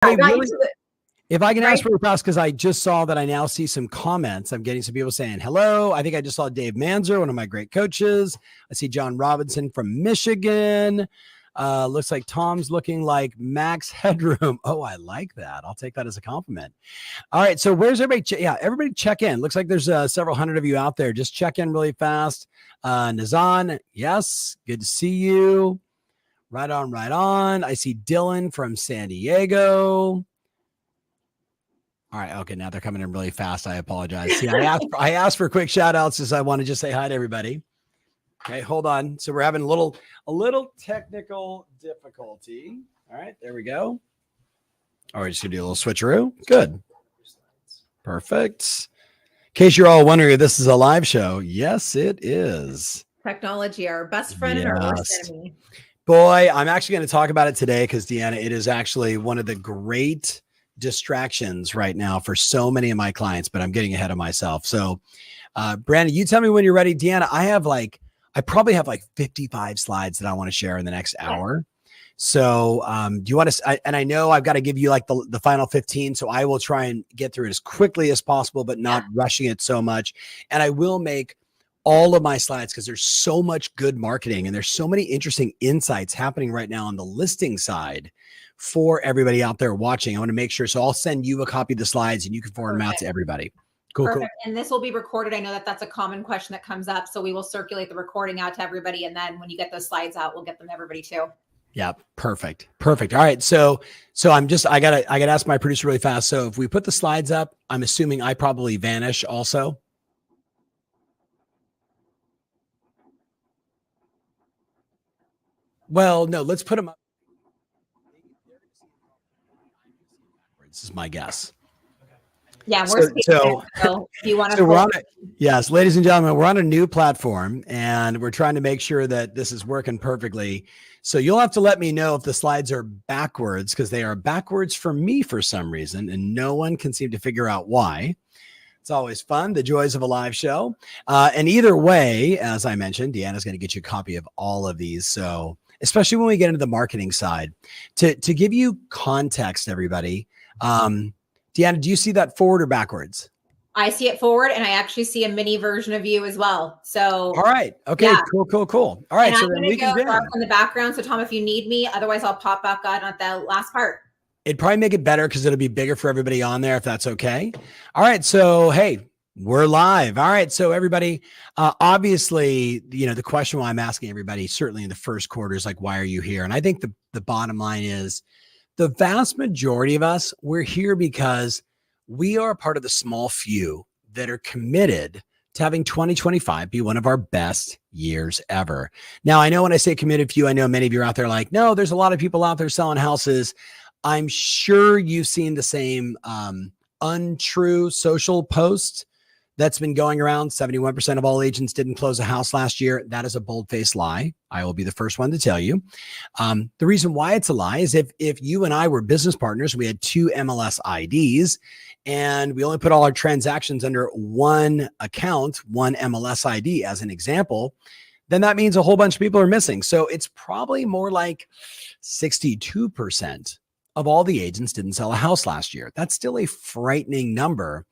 Hey, right really, to the, if I can right. ask really fast, because I just saw that I now see some comments. I'm getting some people saying hello. I think I just saw Dave Manzer, one of my great coaches. I see John Robinson from Michigan. Looks like Tom's looking like Max Headroom. Oh, I like that. I'll take that as a compliment. All right. So where's everybody? Everybody check in. Looks like there's several hundred of you out there. Just check in really fast. Nazan, yes. Good to see you. Right on, right on. I see Dylan from San Diego. All right. Okay. Now they're coming in really fast. I apologize. See, I asked for quick shout outs because I want to just say hi to everybody. Okay. Hold on. So we're having a little technical difficulty. All right. There we go. All right. Just going to do a little switcheroo. Good. Perfect. In case you're all wondering if this is a live show, yes, it is. Technology, our best friend and our worst enemy. Boy, I'm actually going to talk about it today because, Deanna, it is actually one of the great distractions right now for so many of my clients, but I'm getting ahead of myself. So, Brandon, you tell me when you're ready. Deanna, I probably have like 55 slides that I want to share in the next hour. So, do you want to, and I know I've got to give you like the final 15. So I will try and get through it as quickly as possible, but not rushing it so much. And I will make all of my slides because there's so much good marketing and there's so many interesting insights happening right now on the listing side for everybody out there watching. I want to make sure. So I'll send you a copy of the slides and you can forward them out to everybody. Cool. And this will be recorded. I know that that's a common question that comes up. So we will circulate the recording out to everybody. And then when you get those slides out, we'll get them to everybody too. Yeah. Perfect. All right. So I gotta ask my producer really fast. So if we put the slides up, I'm assuming I probably vanish also. Well, no, let's put them up. This is my guess. Yeah. So if you want to, we're on it. Yes, ladies and gentlemen, we're on a new platform and we're trying to make sure that this is working perfectly. So you'll have to let me know if the slides are backwards because they are backwards for me for some reason. And no one can seem to figure out why. It's always fun, the joys of a live show. And either way, as I mentioned, Deanna's going to get you a copy of all of these. So especially when we get into the marketing side, to give you context, everybody. Deanna, do you see that forward or backwards? I see it forward, and I actually see a mini version of you as well. So, all right. Okay. Yeah. Cool. All right. And so I'm then we can dark in the background. So Tom, if you need me, otherwise I'll pop back on at the last part. It'd probably make it better because it'll be bigger for everybody on there if that's okay. All right. So, hey, we're live. All right. So everybody, obviously, the question why I'm asking everybody, certainly in the first quarter is like, why are you here? And I think the bottom line is the vast majority of us, we're here because we are part of the small few that are committed to having 2025 be one of our best years ever. Now, I know when I say committed few, I know many of you are out there like, no, there's a lot of people out there selling houses. I'm sure you've seen the same untrue social post that's been going around. 71% of all agents didn't close a house last year. That is a bold-faced lie. I will be the first one to tell you. The reason why it's a lie is if you and I were business partners, we had 2 MLS IDs, and we only put all our transactions under one account, one MLS ID as an example, then that means a whole bunch of people are missing. So it's probably more like 62% of all the agents didn't sell a house last year. That's still a frightening number.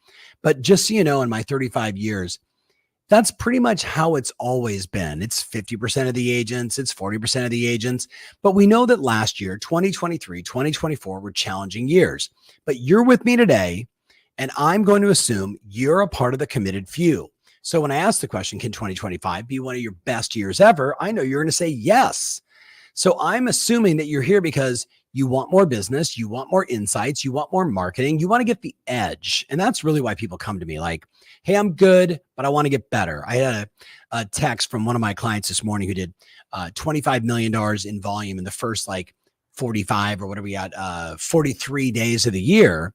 But just so you know, in my 35 years, that's pretty much how it's always been. It's 50% of the agents, it's 40% of the agents. But we know that last year, 2023, 2024 were challenging years. But you're with me today, and I'm going to assume you're a part of the committed few. So when I ask the question, can 2025 be one of your best years ever? I know you're going to say yes. So I'm assuming that you're here because you want more business, you want more insights, you want more marketing, you want to get the edge. And that's really why people come to me like, hey, I'm good, but I want to get better. I had a text from one of my clients this morning who did $25 million in volume in the first like 45 or what are we at, 43 days of the year.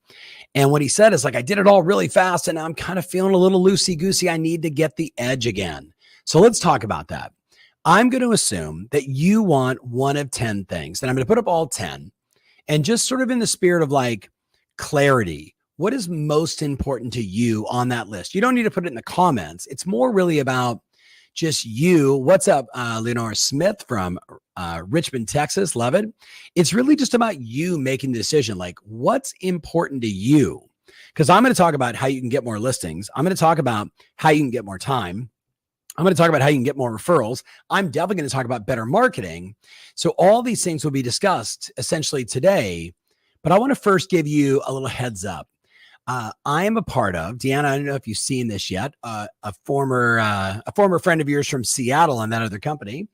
And what he said is like, I did it all really fast and I'm kind of feeling a little loosey-goosey. I need to get the edge again. So let's talk about that. I'm going to assume that you want one of 10 things, and I'm going to put up all 10 and just sort of in the spirit of like clarity. What is most important to you on that list? You don't need to put it in the comments. It's more really about, just you. What's up, Leonora Smith from Richmond, Texas? Love it. It's really just about you making the decision, like what's important to you. Because I'm going to talk about how you can get more listings. I'm going to talk about how you can get more time. I'm going to talk about how you can get more referrals. I'm definitely going to talk about better marketing. So all these things will be discussed essentially today. But I want to first give you a little heads up. I am a part of, Deanna, I don't know if you've seen this yet, a former friend of yours from Seattle and that other company.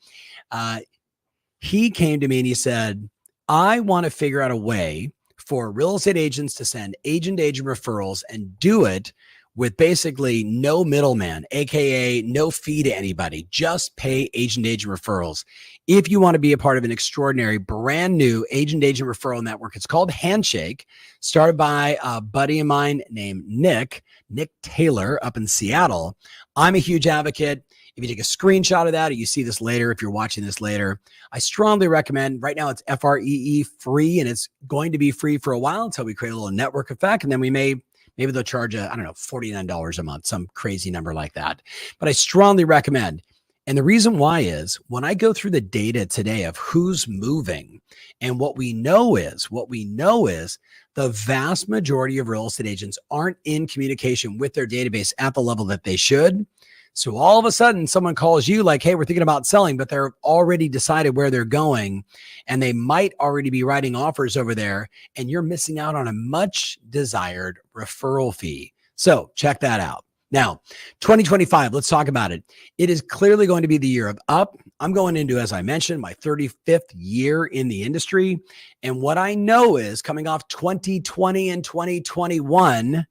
He came to me and he said, I want to figure out a way for real estate agents to send agent-to-agent referrals and do it with basically no middleman, AKA no fee to anybody, just pay agent-to-agent referrals. If you want to be a part of an extraordinary brand new agent-to-agent referral network, it's called Handshake, started by a buddy of mine named Nick Taylor up in Seattle. I'm a huge advocate. If you take a screenshot of that or you see this later, if you're watching this later, I strongly recommend. Right now it's FREE free, and it's going to be free for a while until we create a little network effect. And then maybe they'll charge $49 a month, some crazy number like that. But I strongly recommend. And the reason why is when I go through the data today of who's moving, and what we know is the vast majority of real estate agents aren't in communication with their database at the level that they should. So all of a sudden someone calls you like, hey, we're thinking about selling, but they're already decided where they're going and they might already be writing offers over there, and you're missing out on a much desired referral fee. So check that out. Now, 2025, let's talk about it. It is clearly going to be the year of up. I'm going into, as I mentioned, my 35th year in the industry. And what I know is coming off 2020 and 2021,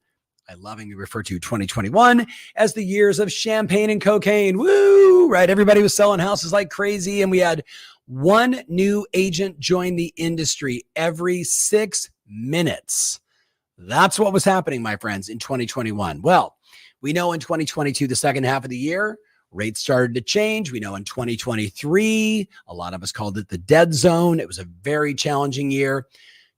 I lovingly refer to 2021 as the years of champagne and cocaine. Woo, right? Everybody was selling houses like crazy. And we had one new agent join the industry every 6 minutes. That's what was happening, my friends, in 2021. Well, we know in 2022, the second half of the year, rates started to change. We know in 2023, a lot of us called it the dead zone. It was a very challenging year.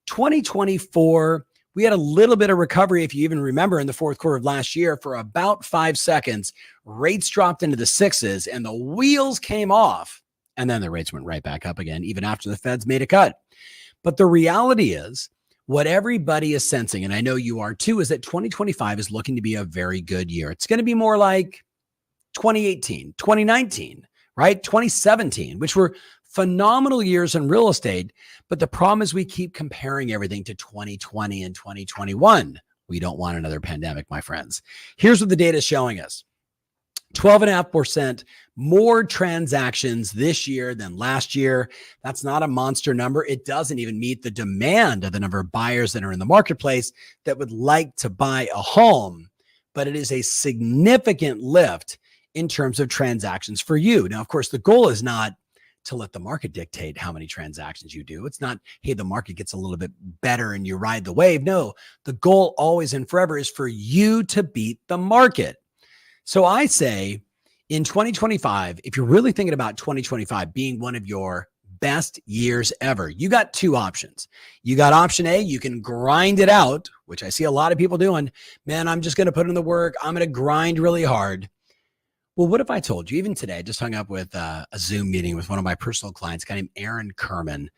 2024, we had a little bit of recovery. If you even remember in the fourth quarter of last year, for about 5 seconds, rates dropped into the sixes and the wheels came off. And then the rates went right back up again, even after the Feds made a cut. But the reality is, what everybody is sensing, and I know you are too, is that 2025 is looking to be a very good year. It's going to be more like 2018, 2019, right? 2017, which were phenomenal years in real estate. But the problem is we keep comparing everything to 2020 and 2021. We don't want another pandemic, my friends. Here's what the data is showing us. 12.5% more transactions this year than last year. That's not a monster number. It doesn't even meet the demand of the number of buyers that are in the marketplace that would like to buy a home, but it is a significant lift in terms of transactions for you. Now, of course, the goal is not to let the market dictate how many transactions you do. It's not, hey, the market gets a little bit better and you ride the wave. No, the goal always and forever is for you to beat the market. So I say in 2025, if you're really thinking about 2025 being one of your best years ever, you got two options. You got option A, you can grind it out, which I see a lot of people doing. Man, I'm just going to put in the work. I'm going to grind really hard. Well, what if I told you, even today, I just hung up with a Zoom meeting with one of my personal clients, a guy named Aaron Kerman.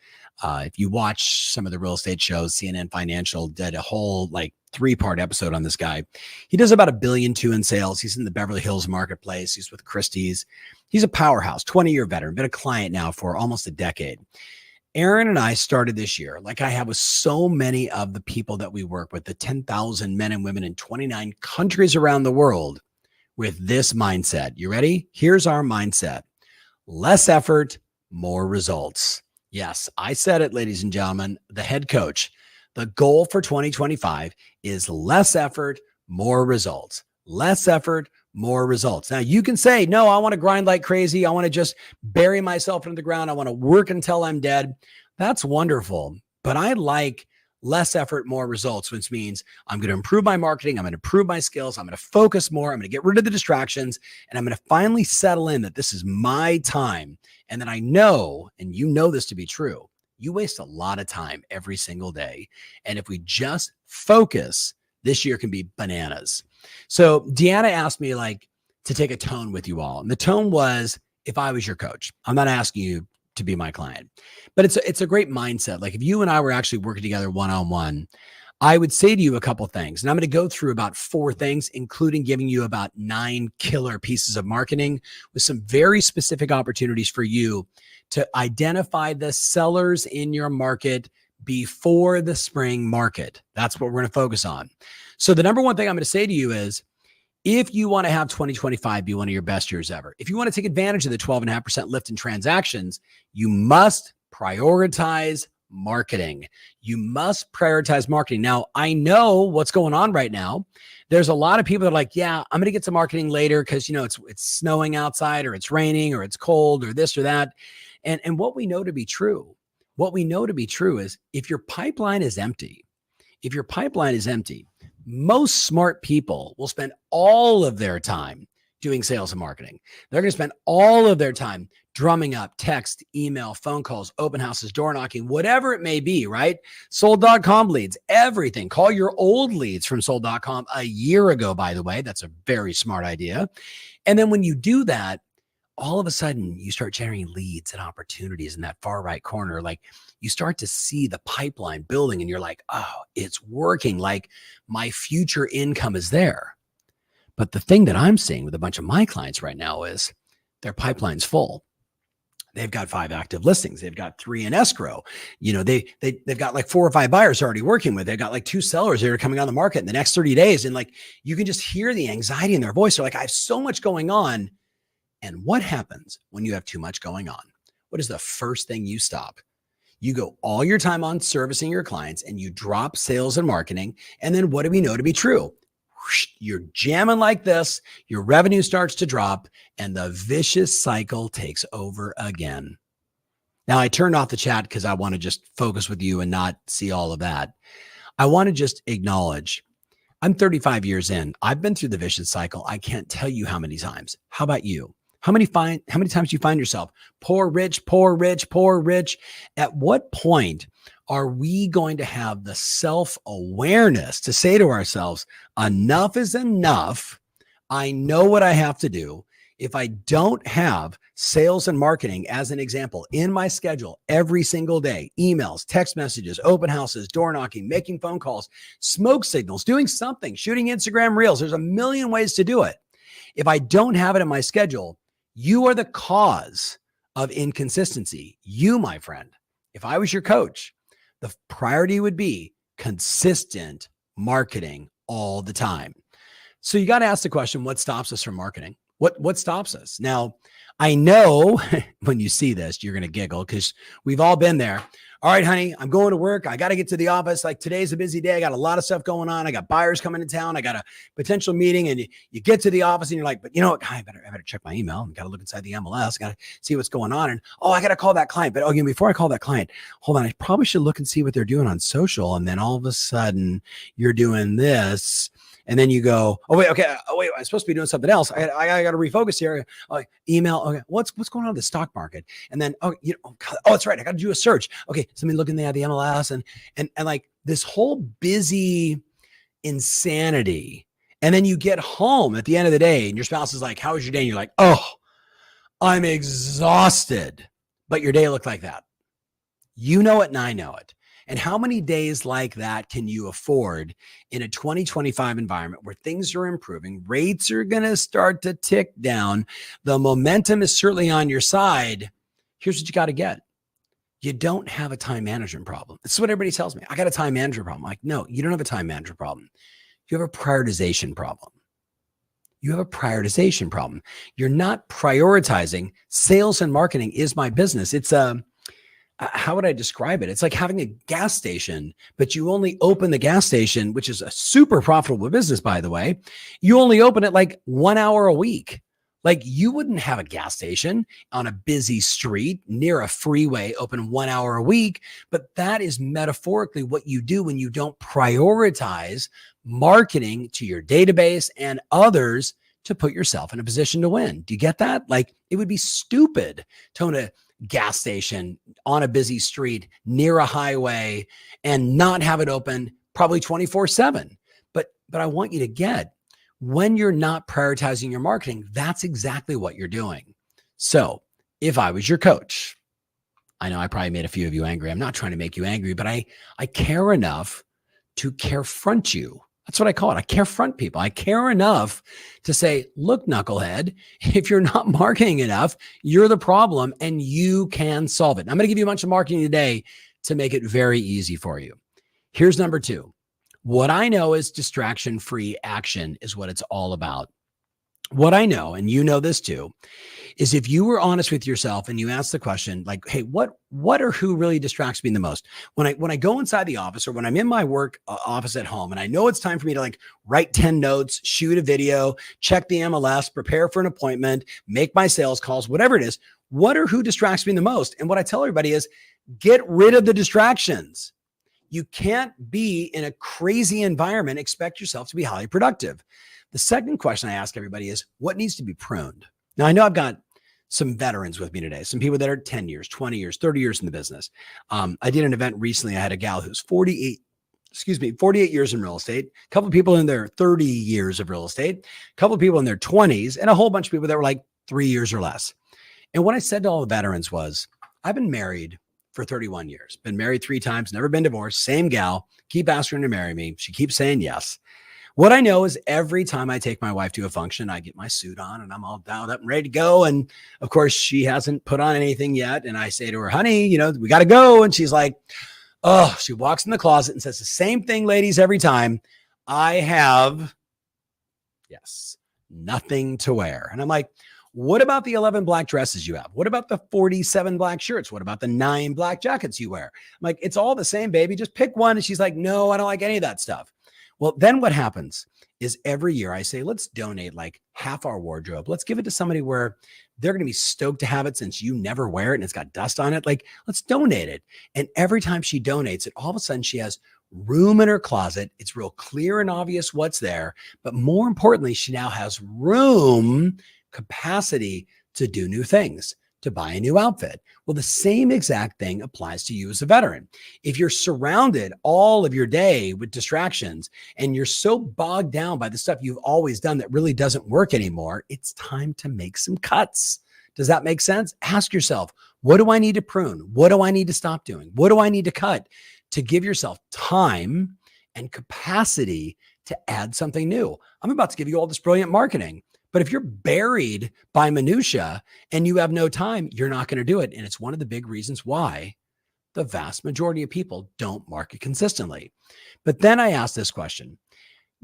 If you watch some of the real estate shows, CNN Financial did a whole 3-part episode on this guy. He does about $1.2 billion in sales. He's in the Beverly Hills marketplace. He's with Christie's. He's a powerhouse, 20-year veteran, been a client now for almost a decade. Aaron and I started this year, like I have with so many of the people that we work with, the 10,000 men and women in 29 countries around the world, with this mindset. You ready? Here's our mindset. Less effort, more results. Yes, I said it, ladies and gentlemen, the head coach. The goal for 2025 is less effort, more results. Less effort, more results. Now you can say, no, I want to grind like crazy. I want to just bury myself into the ground. I want to work until I'm dead. That's wonderful. But I like less effort, more results, which means I'm going to improve my marketing. I'm going to improve my skills. I'm going to focus more. I'm going to get rid of the distractions. And I'm going to finally settle in that this is my time. And that I know, and you know this to be true, you waste a lot of time every single day. And if we just focus, this year can be bananas. So Deanna asked me, to take a tone with you all. And the tone was, if I was your coach, I'm not asking you to be my client, but it's a great mindset. Like if you and I were actually working together one-on-one, I would say to you a couple things, and I'm going to go through about 4 things, including giving you about 9 killer pieces of marketing with some very specific opportunities for you to identify the sellers in your market before the spring market. That's what we're going to focus on. So the number one thing I'm going to say to you is, if you want to have 2025 be one of your best years ever, if you want to take advantage of the 12.5% lift in transactions, you must prioritize marketing. You must prioritize marketing. Now, I know what's going on right now. There's a lot of people that are like, yeah, I'm going to get to marketing later because, it's snowing outside, or it's raining, or it's cold, or this or that. And what we know to be true, is if your pipeline is empty, most smart people will spend all of their time doing sales and marketing. They're going to spend all of their time drumming up text, email, phone calls, open houses, door knocking, whatever it may be, right? Sold.com leads, everything. Call your old leads from sold.com a year ago, by the way. That's a very smart idea. And then when you do that, all of a sudden you start generating leads and opportunities in that far right corner. Like you start to see the pipeline building and you're like, oh, it's working. Like my future income is there. But the thing that I'm seeing with a bunch of my clients right now is their pipeline's full. They've got 5 active listings. They've got 3 in escrow. They've got like 4 or 5 buyers already working with. They've got like 2 sellers that are coming on the market in the next 30 days. And like, you can just hear the anxiety in their voice. They're like, I have so much going on. And what happens when you have too much going on? What is the first thing you stop? You go all your time on servicing your clients and you drop sales and marketing. And then what do we know to be true? You're jamming like this, your revenue starts to drop, and the vicious cycle takes over again. Now, I turned off the chat because I want to just focus with you and not see all of that. I want to just acknowledge, I'm 35 years in. I've been through the vicious cycle. I can't tell you how many times. How about you? How many times do you find yourself poor, rich, poor, rich, poor, rich? At what point are we going to have the self-awareness to say to ourselves, enough is enough. I know what I have to do. If I don't have sales and marketing, as an example, in my schedule every single day, emails, text messages, open houses, door knocking, making phone calls, smoke signals, doing something, shooting Instagram reels, there's a million ways to do it. If I don't have it in my schedule, you are the cause of inconsistency. You, my friend, if I was your coach, the priority would be consistent marketing all the time. So you got to ask the question, what stops us from marketing? What stops us? Now, I know when you see this, you're going to giggle because we've all been there. All right, honey, I'm going to work. I got to get to the office. Like today's a busy day. I got a lot of stuff going on. I got buyers coming to town. I got a potential meeting, and you get to the office and you're like, but you know what? I better check my email. I got to look inside the MLS. Got to see what's going on. And I got to call that client. But before I call that client, hold on. I probably should look and see what they're doing on social. And then all of a sudden you're doing this. And then you go, I'm supposed to be doing something else. I got to refocus here. Email. Okay, what's going on in the stock market? And then, that's right. I got to do a search. Okay, so let me look in the MLS and like this whole busy insanity. And then you get home at the end of the day and your spouse is like, how was your day? And you're like, oh, I'm exhausted. But your day looked like that. You know it and I know it. And how many days like that can you afford in a 2025 environment where things are improving? Rates are going to start to tick down. The momentum is certainly on your side. Here's what you got to get. You don't have a time management problem. That's what everybody tells me. I got a time management problem. I'm like, no, you don't have a time management problem. You have a prioritization problem. You're not prioritizing. Sales and marketing is my business. It's how would I describe it? It's like having a gas station, but you only open the gas station, which is a super profitable business, by the way. You only open it like 1 hour a week. Like you wouldn't have a gas station on a busy street near a freeway open 1 hour a week. But that is metaphorically what you do when you don't prioritize marketing to your database and others to put yourself in a position to win. Do you get that? Like it would be stupid to own a gas station on a busy street near a highway and not have it open probably 24/7. But I want you to get when you're not prioritizing your marketing, that's exactly what you're doing. So if I was your coach, I know I probably made a few of you angry. I'm not trying to make you angry, but I care enough to carefront you. That's what I call it. I carefront people. I care enough to say, look, knucklehead, if you're not marketing enough, you're the problem and you can solve it. And I'm going to give you a bunch of marketing today to make it very easy for you. Here's number 2. What I know is distraction-free action is what it's all about. What I know, and you know this too, is if you were honest with yourself and you ask the question, like, hey, what or who really distracts me the most? When I go inside the office or when I'm in my work office at home and I know it's time for me to like write 10 notes, shoot a video, check the MLS, prepare for an appointment, make my sales calls, whatever it is, what or who distracts me the most? And what I tell everybody is get rid of the distractions. You can't be in a crazy environment, expect yourself to be highly productive. The second question I ask everybody is what needs to be pruned? Now, I know I've got some veterans with me today, some people that are 10 years, 20 years, 30 years in the business. I did an event recently. I had a gal who's 48 years in real estate, a couple of people in their 30 years of real estate, a couple of people in their 20s, and a whole bunch of people that were like 3 years or less. And what I said to all the veterans was, I've been married for 31 years, been married 3 times, never been divorced, same gal, keep asking her to marry me. She keeps saying yes. What I know is every time I take my wife to a function, I get my suit on and I'm all dialed up and ready to go. And of course, she hasn't put on anything yet. And I say to her, honey, we got to go. And she's like, oh, she walks in the closet and says the same thing, ladies, every time. I have, yes, nothing to wear. And I'm like, what about the 11 black dresses you have? What about the 47 black shirts? What about the 9 black jackets you wear? I'm like, it's all the same, baby. Just pick one. And she's like, no, I don't like any of that stuff. Well, then what happens is every year I say, let's donate like half our wardrobe. Let's give it to somebody where they're going to be stoked to have it since you never wear it and it's got dust on it. Like, let's donate it. And every time she donates it, all of a sudden she has room in her closet. It's real clear and obvious what's there. But more importantly, she now has room, capacity to do new things, to buy a new outfit. Well, the same exact thing applies to you as a veteran. If you're surrounded all of your day with distractions and you're so bogged down by the stuff you've always done that really doesn't work anymore, it's time to make some cuts. Does that make sense? Ask yourself, what do I need to prune? What do I need to stop doing? What do I need to cut to give yourself time and capacity to add something new? I'm about to give you all this brilliant marketing. But if you're buried by minutia and you have no time, you're not going to do it. And it's one of the big reasons why the vast majority of people don't market consistently. But then I ask this question.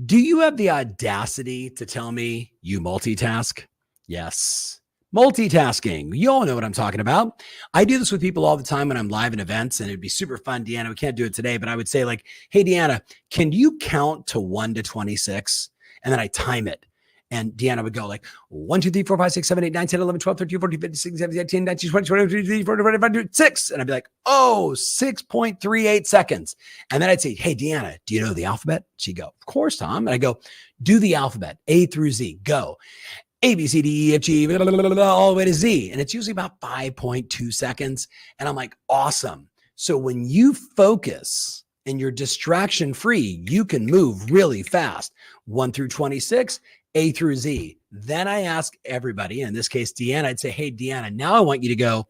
Do you have the audacity to tell me you multitask? Yes. Multitasking. You all know what I'm talking about. I do this with people all the time when I'm live in events, and it'd be super fun. Deanna, we can't do it today, but I would say like, hey, Deanna, can you count to 1 to 26? And then I time it. And Deanna would go like 1, 2, 3, 4, 5, 6, 7, 8, 9, 10, 11, 12, 13, 14, 15, 16, 17, 18, 19, 20, 21, 22, 23, 24, 25, 26. And I'd be like, oh, 6.38 seconds. And then I'd say, hey, Deanna, do you know the alphabet? She'd go, of course, Tom. And I go, do the alphabet, A through Z, go. A, B, C, D, E, F, G, blah, blah, blah, blah, all the way to Z. And it's usually about 5.2 seconds. And I'm like, awesome. So when you focus and you're distraction free, you can move really fast. 1 through 26, A through Z. Then I ask everybody, in this case, Deanna, I'd say, hey, Deanna, now I want you to go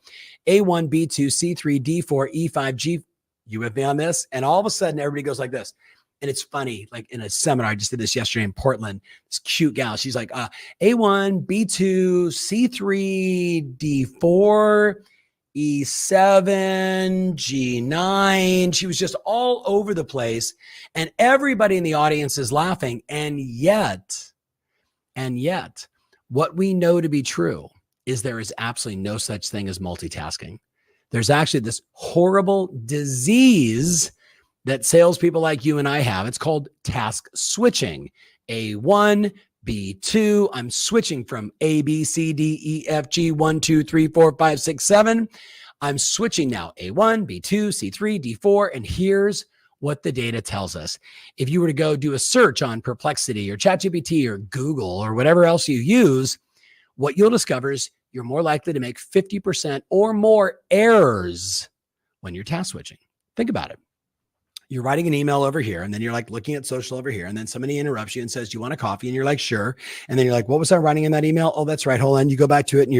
A1, B2, C3, D4, E5, G. You with me on this? And all of a sudden, everybody goes like this. And it's funny, like in a seminar, I just did this yesterday in Portland, this cute gal, she's like, A1, B2, C3, D4, E7, G9. She was just all over the place. And everybody in the audience is laughing. And yet, what we know to be true is there is absolutely no such thing as multitasking. There's actually this horrible disease that salespeople like you and I have. It's called task switching. A1, B2. I'm switching from A, B, C, D, E, F, G, 1, 2, 3, 4, 5, 6, 7. I'm switching now A1, B2, C3, D4. And here's what the data tells us. If you were to go do a search on Perplexity or ChatGPT or Google or whatever else you use, what you'll discover is you're more likely to make 50% or more errors when you're task switching. Think about it. You're writing an email over here, and then you're like looking at social over here, and then somebody interrupts you and says, do you want a coffee? And you're like, sure. And then you're like, what was I writing in that email? Oh, that's right. Hold on. You go back to it, and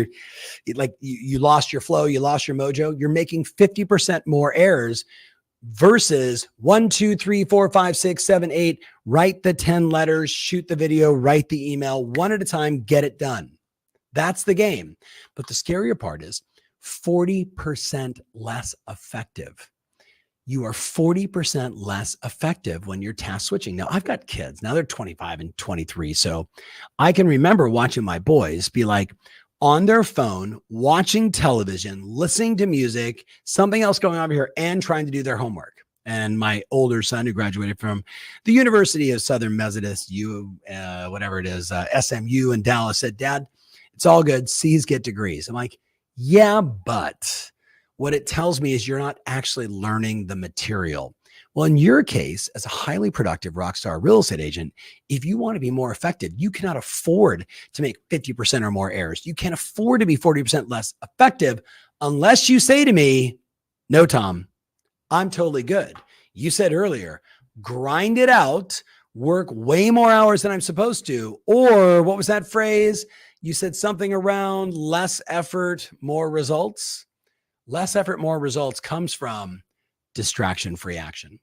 you lost your flow. You lost your mojo. You're making 50% more errors versus 1, 2, 3, 4, 5, 6, 7, 8, write the 10 letters, shoot the video, write the email, one at a time, get it done. That's the game. But the scarier part is 40% less effective. You are 40% less effective when you're task switching. Now, I've got kids. Now they're 25 and 23. So I can remember watching my boys be like on their phone, watching television, listening to music, something else going on over here, and trying to do their homework. And my older son, who graduated from the University of Southern Methodist, SMU in Dallas, said, Dad, it's all good. C's get degrees. I'm like, yeah, but what it tells me is you're not actually learning the material. Well, in your case, as a highly productive rockstar real estate agent, if you want to be more effective, you cannot afford to make 50% or more errors. You can't afford to be 40% less effective unless you say to me, no, Tom, I'm totally good. You said earlier, grind it out, work way more hours than I'm supposed to. Or what was that phrase? You said something around less effort, more results. Less effort, more results comes from distraction-free action.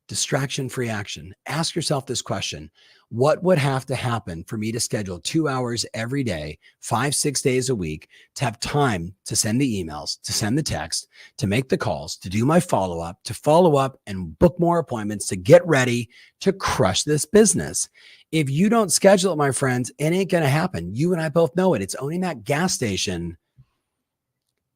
Distraction-free action. Ask yourself this question. What would have to happen for me to schedule 2 hours every day, 5, 6 days a week, to have time to send the emails, to send the text, to make the calls, to do my follow-up, to follow up and book more appointments, to get ready to crush this business? If you don't schedule it, my friends, it ain't going to happen. You and I both know it. It's owning that gas station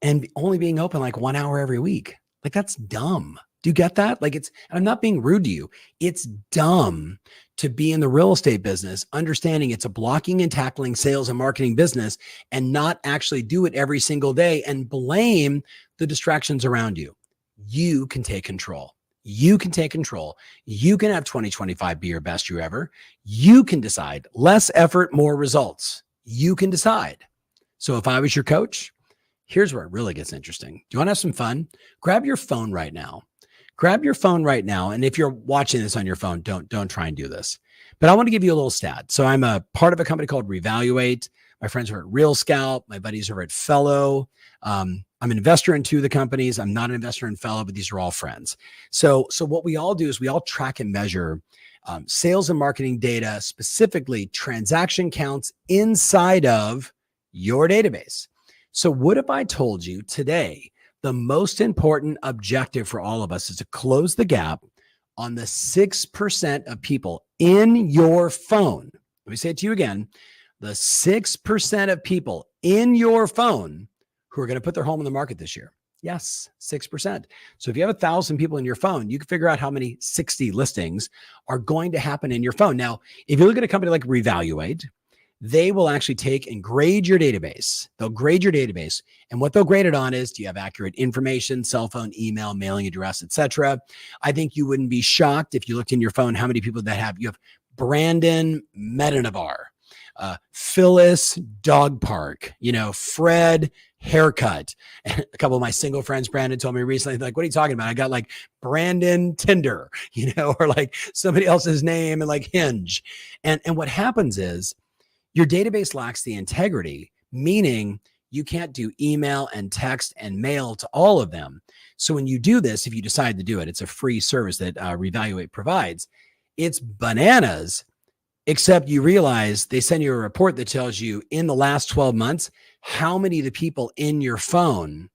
and only being open like 1 hour every week. Like, that's dumb. Do you get that? Like, I'm not being rude to you. It's dumb to be in the real estate business, understanding it's a blocking and tackling sales and marketing business, and not actually do it every single day and blame the distractions around you. You can take control. You can take control. You can have 2025 be your best year ever. You can decide less effort, more results. You can decide. So if I was your coach, here's where it really gets interesting. Do you want to have some fun? Grab your phone right now. Grab your phone right now. And if you're watching this on your phone, don't try and do this. But I want to give you a little stat. So I'm a part of a company called Revaluate. My friends are at Real Scout. My buddies are at Fellow. I'm an investor in 2 of the companies. I'm not an investor in Fellow, but these are all friends. So what we all do is we all track and measure sales and marketing data, specifically transaction counts inside of your database. So what if I told you today, the most important objective for all of us is to close the gap on the 6% of people in your phone. Let me say it to you again. The 6% of people in your phone who are going to put their home on the market this year. Yes, 6%. So if you have 1,000 people in your phone, you can figure out how many 60 listings are going to happen in your phone. Now, if you look at a company like Revaluate, they will actually take and grade your database. They'll grade your database. And what they'll grade it on is, do you have accurate information, cell phone, email, mailing address, etc. I think you wouldn't be shocked if you looked in your phone, how many people you have Brandon Medinavar, Phyllis Dog Park, Fred Haircut. And a couple of my single friends, Brandon, told me recently, like, what are you talking about? I got like Brandon Tinder, or like somebody else's name and like Hinge. And what happens is, your database lacks the integrity, meaning you can't do email and text and mail to all of them. So when you do this, if you decide to do it, it's a free service that Revaluate provides. It's bananas, except you realize they send you a report that tells you in the last 12 months, how many of the people in your phone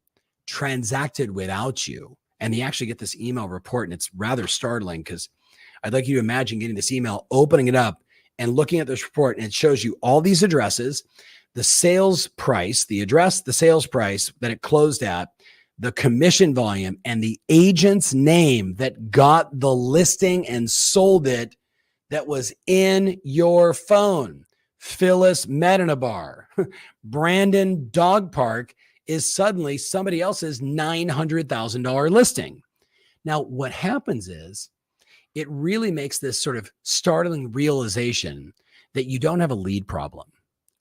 transacted without you. And they actually get this email report, and it's rather startling because I'd like you to imagine getting this email, opening it up, and looking at this report, and it shows you all these addresses, the sales price, the address, the sales price that it closed at, the commission volume, and the agent's name that got the listing and sold it that was in your phone. Phyllis Medinabar, Brandon Dog Park is suddenly somebody else's $900,000 listing. Now, what happens is, it really makes this sort of startling realization that you don't have a lead problem.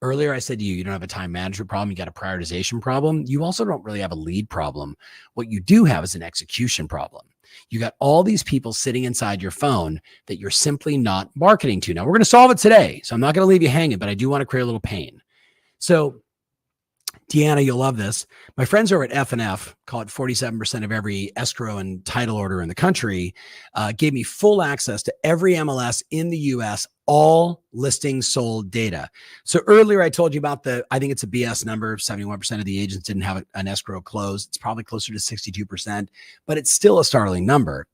Earlier, I said to you, you don't have a time management problem. You got a prioritization problem. You also don't really have a lead problem. What you do have is an execution problem. You got all these people sitting inside your phone that you're simply not marketing to. Now, we're going to solve it today. So I'm not going to leave you hanging, but I do want to create a little pain. So Deanna, you'll love this. My friends over at F&F, call it 47% of every escrow and title order in the country, gave me full access to every MLS in the US, all listings sold data. So earlier I told you about I think it's a BS number, 71% of the agents didn't have an escrow closed. It's probably closer to 62%, but it's still a startling number.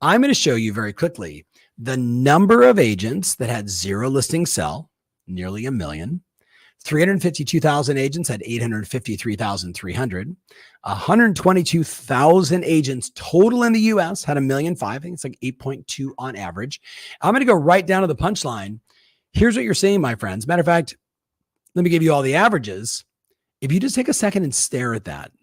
I'm going to show you very quickly the number of agents that had zero listings sell, nearly 1 million. 352,000 agents had 853,300. 122,000 agents total in the US had 1.5 million. I think it's like 8.2 on average. I'm going to go right down to the punchline. Here's what you're seeing, my friends. Matter of fact, let me give you all the averages. If you just take a second and stare at that,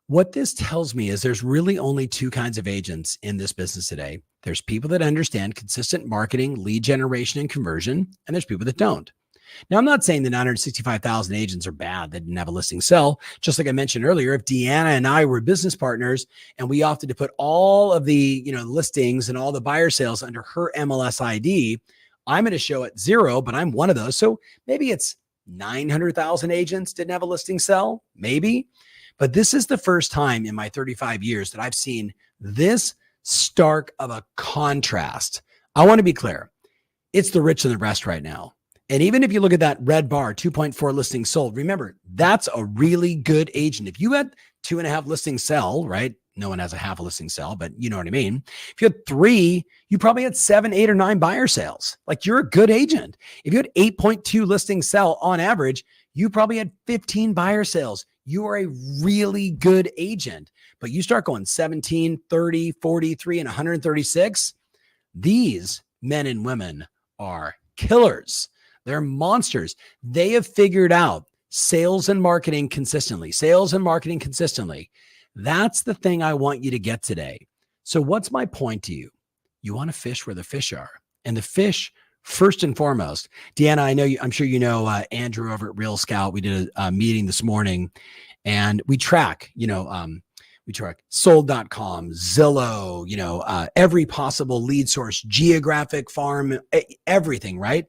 what this tells me is there's really only two kinds of agents in this business today. There's people that understand consistent marketing, lead generation, and conversion, and there's people that don't. Now, I'm not saying the 965,000 agents are bad that didn't have a listing sell. Just like I mentioned earlier, if Deanna and I were business partners and we opted to put all of the listings and all the buyer sales under her MLS ID, I'm going to show it 0, but I'm one of those. So maybe it's 900,000 agents didn't have a listing sell, maybe. But this is the first time in my 35 years that I've seen this stark of a contrast. I want to be clear. It's the rich and the rest right now. And even if you look at that red bar, 2.4 listings sold, remember, that's a really good agent. If you had 2.5 listings sell, right? No one has a half a listing sell, but you know what I mean. If you had 3, you probably had 7, 8, or 9 buyer sales. Like, you're a good agent. If you had 8.2 listings sell on average, you probably had 15 buyer sales. You are a really good agent. But you start going 17, 30, 43, and 136. These men and women are killers. They're monsters. They have figured out sales and marketing consistently. That's the thing I want you to get today. So what's my point to you? You want to fish where the fish are. And the fish, first and foremost, Deanna, I'm sure you know Andrew over at Real Scout. We did a meeting this morning and we track, we track sold.com, Zillow, every possible lead source, geographic, farm, everything, right?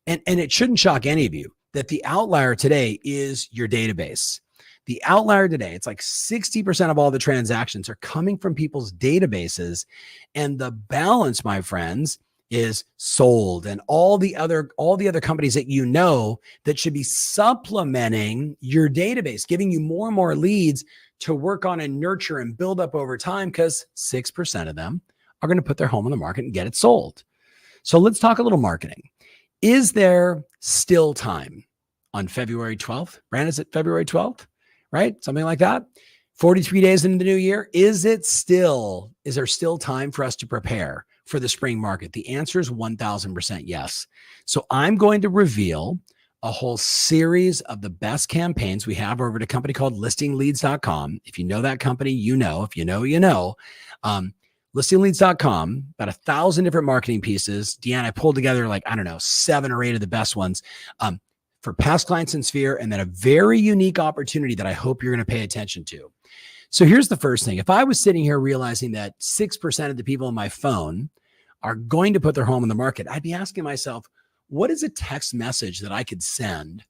And it shouldn't shock any of you that the outlier today is your database. The outlier today, it's like 60% of all the transactions are coming from people's databases. And the balance, my friends, is sold and all the other companies that that should be supplementing your database, giving you more and more leads to work on and nurture and build up over time, because 6% of them are going to put their home on the market and get it sold. So let's talk a little marketing. Is there still time on February 12th? Brand, is it February 12th? Right? Something like that. 43 days into the new year. Is there still time for us to prepare for the spring market? The answer is 1000% yes. So I'm going to reveal a whole series of the best campaigns we have over at a company called listingleads.com. If you know that company, you know. If you know, you know. Listingleads.com, about 1,000 different marketing pieces. Deanna, I pulled together 7 or 8 of the best ones for past clients in Sphere, and then a very unique opportunity that I hope you're going to pay attention to. So here's the first thing. If I was sitting here realizing that 6% of the people on my phone are going to put their home on the market, I'd be asking myself, what is a text message that I could send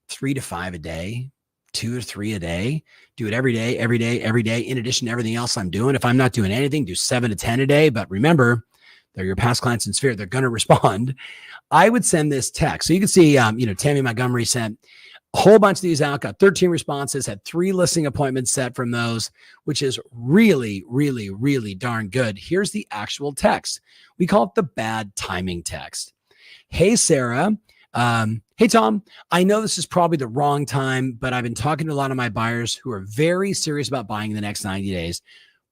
3 to 5 a day, 2 to 3 a day, do it every day, in addition to everything else I'm doing? If I'm not doing anything, do 7 to 10 a day. But remember, they're your past clients in Sphere. They're going to respond. I would send this text. So you can see, Tammy Montgomery sent a whole bunch of these out, got 13 responses, had 3 listing appointments set from those, which is really, really, really darn good. Here's the actual text. We call it the bad timing text. Hey, Sarah. Hey, Tom, I know this is probably the wrong time, but I've been talking to a lot of my buyers who are very serious about buying in the next 90 days.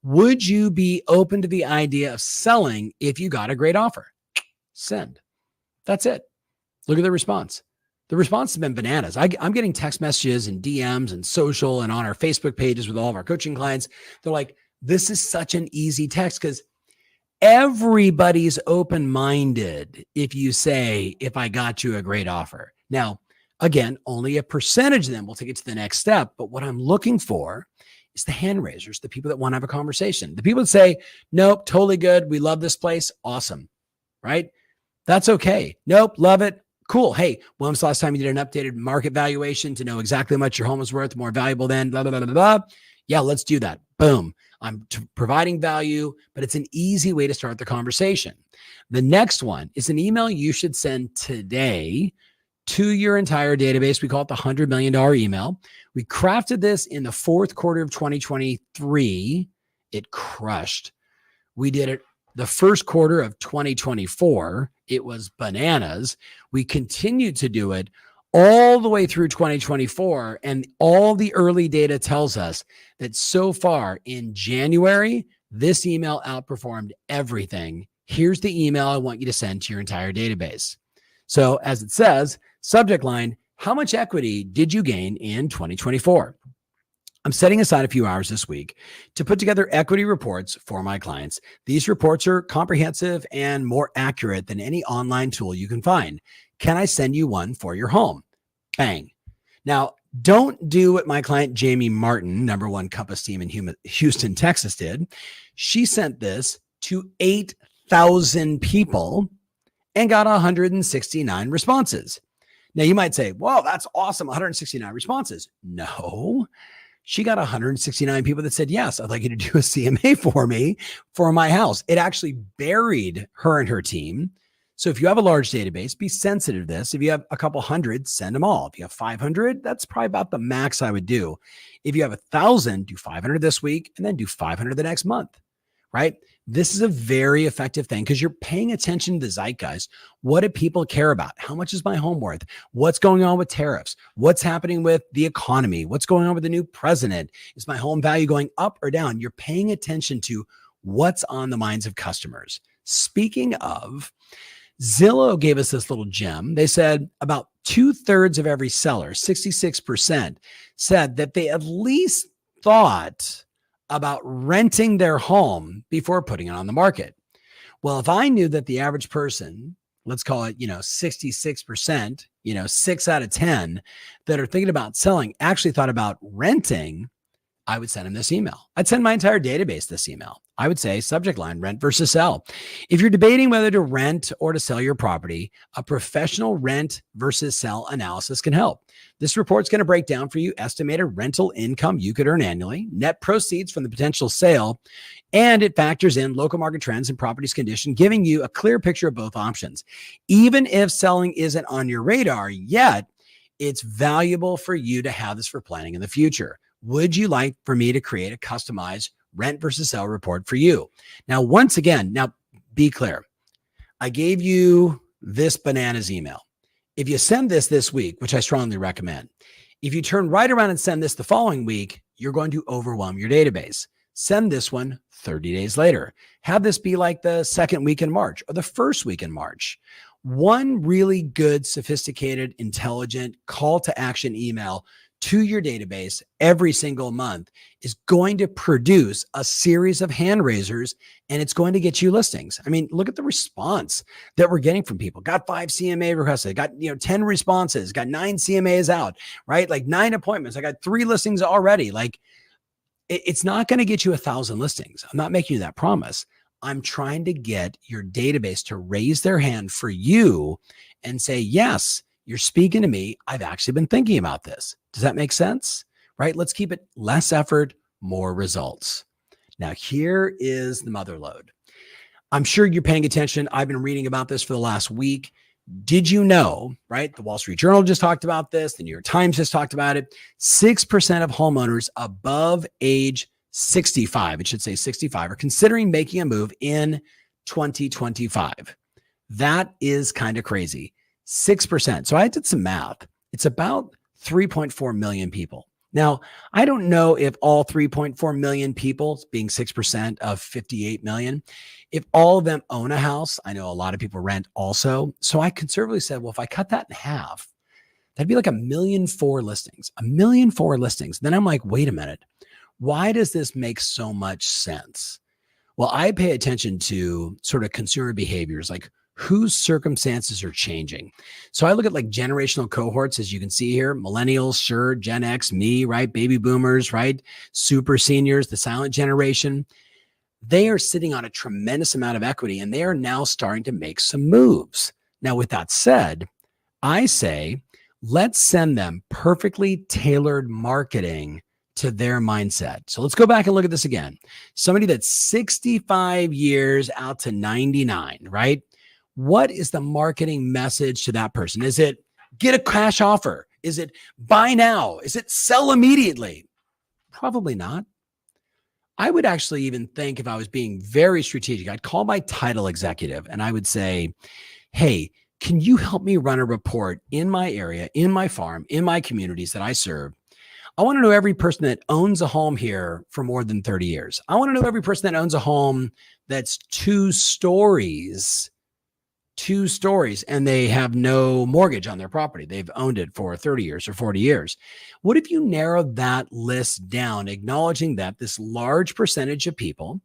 Would you be open to the idea of selling if you got a great offer? Send. That's it. Look at the response. The response has been bananas. I'm getting text messages and DMs and social and on our Facebook pages with all of our coaching clients. They're like, this is such an easy text, because everybody's open-minded if you say, if I got you a great offer. Now, Again, only a percentage of them will take it to the next step. But what I'm looking for is the hand raisers, the people that want to have a conversation, the people that say, nope, totally good. We love this place. Awesome. Right? That's okay. Nope, love it. Cool. Hey, when was the last time you did an updated market valuation to know exactly how much your home is worth, more valuable than blah, blah, blah, blah, blah. Yeah, let's do that. Boom. I'm providing value, but it's an easy way to start the conversation. The next one is an email you should send today to your entire database. We call it the $100 million email. We crafted this in the fourth quarter of 2023. It crushed. We did it the first quarter of 2024. It was bananas. We continued to do it all the way through 2024. And all the early data tells us that so far in January, this email outperformed everything. Here's the email I want you to send to your entire database. So as it says, subject line, how much equity did you gain in 2024? I'm setting aside a few hours this week to put together equity reports for my clients. These reports are comprehensive and more accurate than any online tool you can find. Can I send you one for your home? Bang. Now, don't do what my client, Jamie Martin, #1 Compass team in Houston, Texas did. She sent this to 8,000 people and got 169 responses. Now, you might say, well, that's awesome, 169 responses. No. She got 169 people that said, yes, I'd like you to do a CMA for me for my house. It actually buried her and her team. So if you have a large database, be sensitive to this. If you have a couple hundred, send them all. If you have 500, that's probably about the max I would do. If you have 1,000, do 500 this week and then do 500 the next month, right? This is a very effective thing because you're paying attention to the zeitgeist. What do people care about? How much is my home worth? What's going on with tariffs? What's happening with the economy? What's going on with the new president? Is my home value going up or down? You're paying attention to what's on the minds of customers. Speaking of, Zillow gave us this little gem. They said about 2/3 of every seller, 66%, said that they at least thought about renting their home before putting it on the market. Well, if I knew that the average person, let's call it, 66%, 6 out of 10 that are thinking about selling actually thought about renting, I would send them this email. I'd send my entire database this email. I would say subject line, rent versus sell. If you're debating whether to rent or to sell your property, a professional rent versus sell analysis can help. This report's going to break down for you estimated rental income you could earn annually, net proceeds from the potential sale, and it factors in local market trends and property's condition, giving you a clear picture of both options. Even if selling isn't on your radar yet, it's valuable for you to have this for planning in the future. Would you like for me to create a customized rent versus sell report for you? Now, once again, be clear. I gave you this bananas email. If you send this week, which I strongly recommend, if you turn right around and send this the following week, you're going to overwhelm your database. Send this one 30 days later. Have this be like the second week in March or the first week in March. One really good, sophisticated, intelligent call to action email to your database every single month is going to produce a series of hand raisers, and it's going to get you listings. I mean, look at the response that we're getting from people. Got 5 CMA requests, got 10 responses, got 9 CMAs out, right? Like 9 appointments. I got 3 listings already. Like it's not going to get you 1,000 listings. I'm not making you that promise. I'm trying to get your database to raise their hand for you and say, yes, you're speaking to me. I've actually been thinking about this. Does that make sense? Right? Let's keep it less effort, more results. Now, here is the mother lode. I'm sure you're paying attention. I've been reading about this for the last week. Did you know, right? The Wall Street Journal just talked about this. The New York Times just talked about it. 6% of homeowners above age 65, it should say 65, are considering making a move in 2025. That is kind of crazy. 6%. So I did some math. It's about 3.4 million people. Now, I don't know if all 3.4 million people, being 6% of 58 million, if all of them own a house. I know a lot of people rent also. So I conservatively said, well, if I cut that in half, that'd be like 1,000,004 listings, 1,000,004 listings. Then I'm like, wait a minute. Why does this make so much sense? Well, I pay attention to sort of consumer behaviors like whose circumstances are changing. So I look at like generational cohorts, as you can see here, millennials, sure, Gen X, me, right? Baby boomers, right? Super seniors, the silent generation. They are sitting on a tremendous amount of equity and they are now starting to make some moves. Now, with that said, I say, let's send them perfectly tailored marketing to their mindset. So let's go back and look at this again. Somebody that's 65 years out to 99, right? What is the marketing message to that person? Is it get a cash offer? Is it buy now? Is it sell immediately? Probably not. I would actually even think, if I was being very strategic, I'd call my title executive and I would say, hey, can you help me run a report in my area, in my farm, in my communities that I serve? I want to know every person that owns a home here for more than 30 years. I want to know every person that owns a home that's two stories, and they have no mortgage on their property. They've owned it for 30 years or 40 years. What if you narrow that list down, acknowledging that this large percentage of people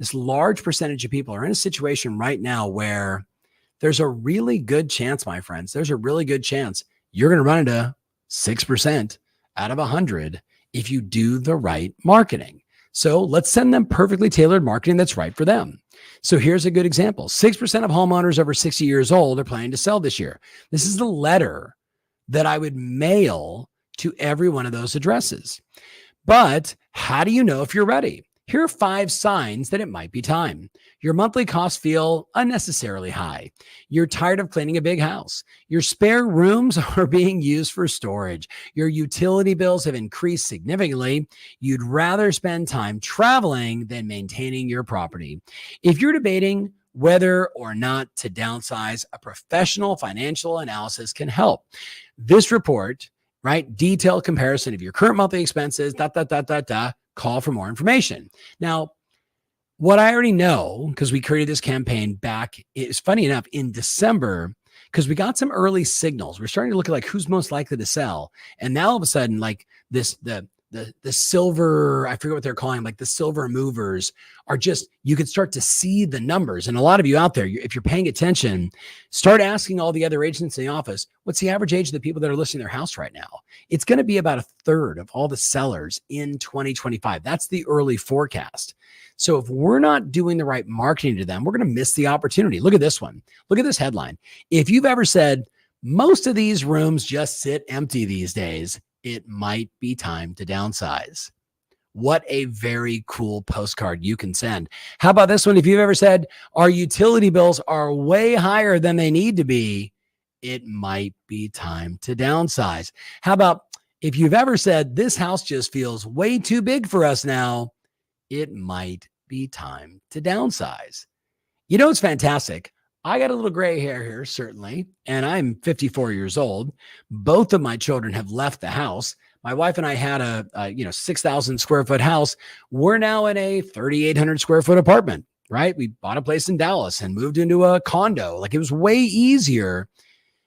are in a situation right now where there's a really good chance, my friends, there's a really good chance you're going to run into 6% out of 100 if you do the right marketing. So let's send them perfectly tailored marketing that's right for them. So here's a good example. 6% of homeowners over 60 years old are planning to sell this year. This is the letter that I would mail to every one of those addresses. But how do you know if you're ready? Here are 5 signs that it might be time. Your monthly costs feel unnecessarily high. You're tired of cleaning a big house. Your spare rooms are being used for storage. Your utility bills have increased significantly. You'd rather spend time traveling than maintaining your property. If you're debating whether or not to downsize, a professional financial analysis can help. This report, right? Detailed comparison of your current monthly expenses, call for more information. Now, what I already know, because we created this campaign back, it's funny enough, in December, because we got some early signals. We're starting to look at like who's most likely to sell. And now all of a sudden, like the silver, I forget what they're calling them, like the silver movers are just, you could start to see the numbers. And a lot of you out there, if you're paying attention, start asking all the other agents in the office, what's the average age of the people that are listing their house right now? It's going to be about 1/3 of all the sellers in 2025. That's the early forecast. So if we're not doing the right marketing to them, we're going to miss the opportunity. Look at this one. Look at this headline. If you've ever said, most of these rooms just sit empty these days, it might be time to downsize. What a very cool postcard you can send. How about this one? If you've ever said, our utility bills are way higher than they need to be, it might be time to downsize. How about if you've ever said, this house just feels way too big for us now, it might be time to downsize. You know, it's fantastic. I got a little gray hair here, certainly, and I'm 54 years old. Both of my children have left the house. My wife and I had a 6,000 square foot house. We're now in a 3,800 square foot apartment, right? We bought a place in Dallas and moved into a condo. Like, it was way easier.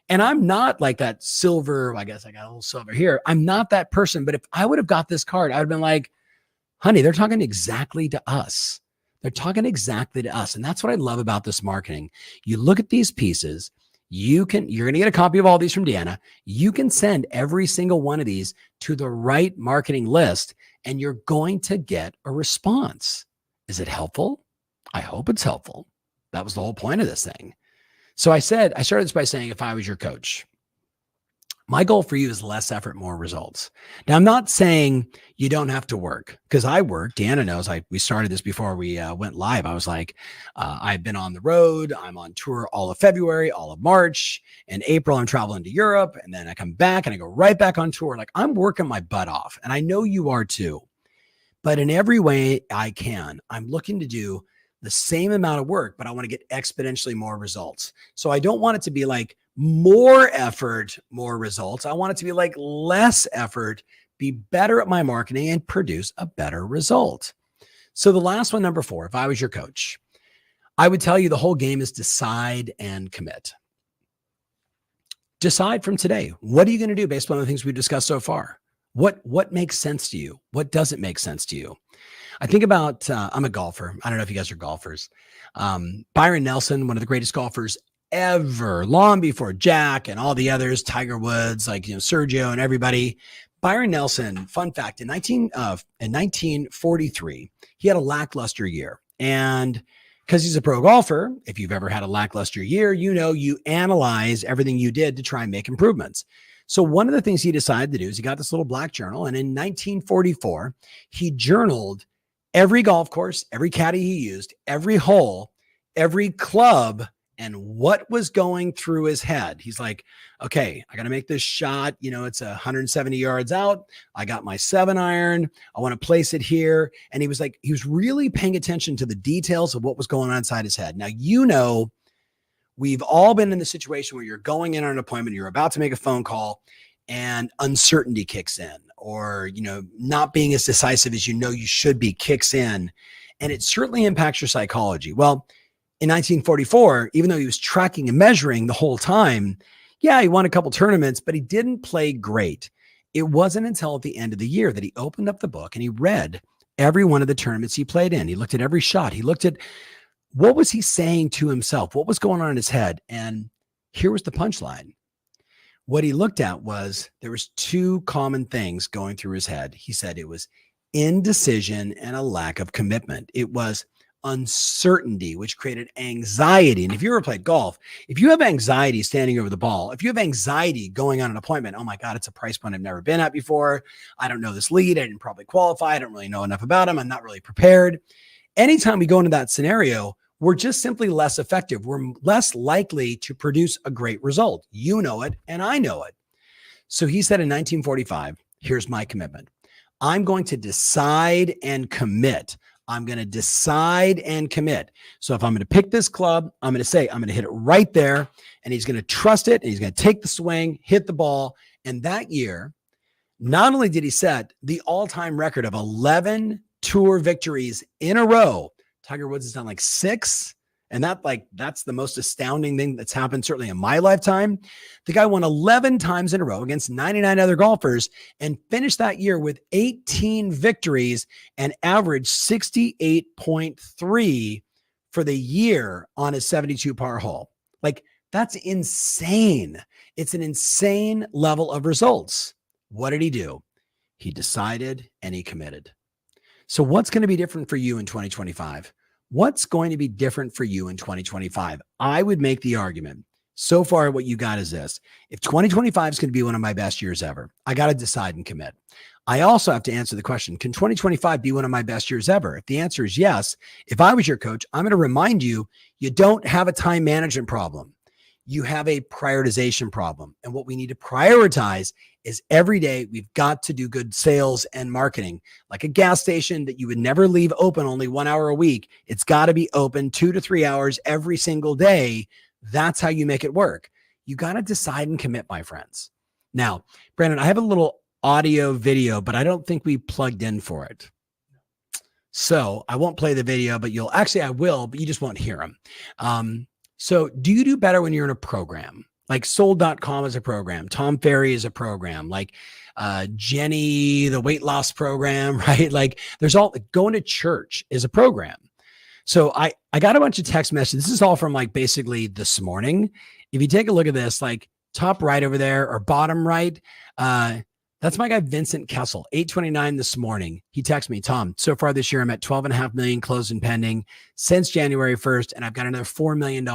And I'm not like that silver, I guess I got a little silver here. I'm not that person. But if I would have got this card, I would have been like, honey, they're talking exactly to us. They're talking exactly to us. And that's what I love about this marketing. You look at these pieces, you're going to get a copy of all these from Deanna. You can send every single one of these to the right marketing list, and you're going to get a response. Is it helpful? I hope it's helpful. That was the whole point of this thing. So I started this by saying, if I was your coach, my goal for you is less effort, more results. Now, I'm not saying you don't have to work, because I work. Deanna knows we started this before we went live. I was like, I've been on the road. I'm on tour all of February, all of March, and April. I'm traveling to Europe, and then I come back and I go right back on tour. Like, I'm working my butt off, and I know you are too. But in every way I can, I'm looking to do the same amount of work, but I want to get exponentially more results. So I don't want it to be like more effort, more results. I want it to be like less effort, be better at my marketing, and produce a better result. So the last one, number 4, if I was your coach, I would tell you the whole game is decide and commit. Decide from today. What are you going to do based on the things we've discussed so far? What makes sense to you? What doesn't make sense to you? I think about, I'm a golfer. I don't know if you guys are golfers. Byron Nelson, one of the greatest golfers ever, long before Jack and all the others, Tiger Woods, like, Sergio and everybody. Byron Nelson, fun fact, in 1943, he had a lackluster year. And because he's a pro golfer, if you've ever had a lackluster year, you analyze everything you did to try and make improvements. So one of the things he decided to do is he got this little black journal. And in 1944, he journaled every golf course, every caddy he used, every hole, every club, and what was going through his head. He's like, okay, I got to make this shot. It's 170 yards out. I got my 7-iron. I want to place it here. And he was really paying attention to the details of what was going on inside his head. Now, we've all been in the situation where you're going in on an appointment, you're about to make a phone call, and uncertainty kicks in, or, not being as decisive as you should be kicks in. And it certainly impacts your psychology. Well, in 1944, even though he was tracking and measuring the whole time, he won a couple tournaments, but he didn't play great. It wasn't until at the end of the year that he opened up the book and he read every one of the tournaments he played in. He looked at every shot. He looked at what was he saying to himself? What was going on in his head? And here was the punchline. What he looked at was there was two common things going through his head. He said it was indecision and a lack of commitment. It was uncertainty, which created anxiety. And if you ever played golf, if you have anxiety standing over the ball, if you have anxiety going on an appointment, oh my God, it's a price point I've never been at before. I don't know this lead. I didn't probably qualify. I don't really know enough about him. I'm not really prepared. Anytime we go into that scenario, we're just simply less effective. We're less likely to produce a great result. You know it, and I know it. So he said in 1945, here's my commitment. I'm going to decide and commit. I'm going to decide and commit. So if I'm going to pick this club, I'm going to say, I'm going to hit it right there. And he's going to trust it. And he's going to take the swing, hit the ball. And that year, not only did he set the all-time record of 11 tour victories in a row, Tiger Woods has done like 6. And that's the most astounding thing that's happened certainly in my lifetime. The guy won 11 times in a row against 99 other golfers and finished that year with 18 victories and averaged 68.3 for the year on his 72 par hole. Like, that's insane. It's an insane level of results. What did he do? He decided and he committed. So what's going to be different for you in 2025? What's going to be different for you in 2025? I would make the argument. So far, what you got is this. If 2025 is going to be one of my best years ever, I got to decide and commit. I also have to answer the question, can 2025 be one of my best years ever? If the answer is yes, if I was your coach, I'm going to remind you, you don't have a time management problem. You have a prioritization problem. And what we need to prioritize is every day we've got to do good sales and marketing. Like a gas station that you would never leave open only 1 hour a week. It's got to be open 2 to 3 hours every single day. That's how you make it work. You got to decide and commit, my friends. Now, Brandon, I have a little audio video, but I don't think we plugged in for it. So I won't play the video, but I will, but you just won't hear them. So do you do better when you're in a program? Like Sold.com is a program. Tom Ferry is a program. Like Jenny, the weight loss program, right? Like going to church is a program. So I got a bunch of text messages. This is all from like basically this morning. If you take a look at this, like top right over there or bottom right, that's my guy, Vincent Kessel, 8:29 this morning. He texted me, Tom, so far this year, I'm at 12.5 million closed and pending since January 1st. And I've got another $4 million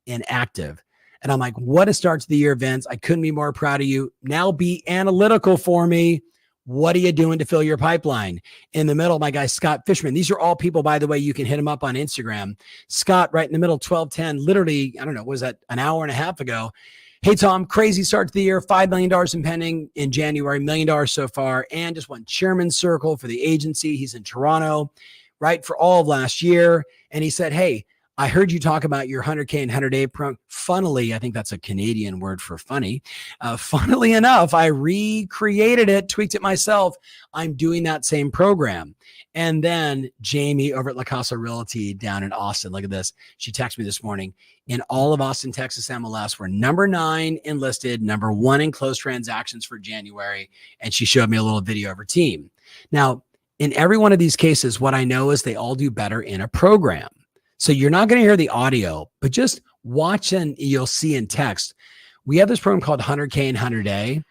in active. And I'm like, what a start to the year, Vince. I couldn't be more proud of you. Now be analytical for me. What are you doing to fill your pipeline? In the middle, my guy, Scott Fishman. These are all people, by the way, you can hit him up on Instagram. Scott, right in the middle, 12:10, literally, I don't know, was that an hour and a half ago? Hey, Tom, crazy start to the year, $5 million in pending in January, $1 million so far, and just won chairman's circle for the agency. He's in Toronto, right, for all of last year. And he said, hey, I heard you talk about your 100K and 100-day program. Funnily, I think that's a Canadian word for funny. Funnily enough, I recreated it, tweaked it myself. I'm doing that same program. And then Jamie over at La Casa Realty down in Austin, look at this. She texted me this morning. In all of Austin, Texas MLS, we're number 9 enlisted, number 1 in closed transactions for January. And she showed me a little video of her team. Now, in every one of these cases, what I know is they all do better in a program. So you're not going to hear the audio, but just watch and you'll see in text. We have this program called 100K and 100A.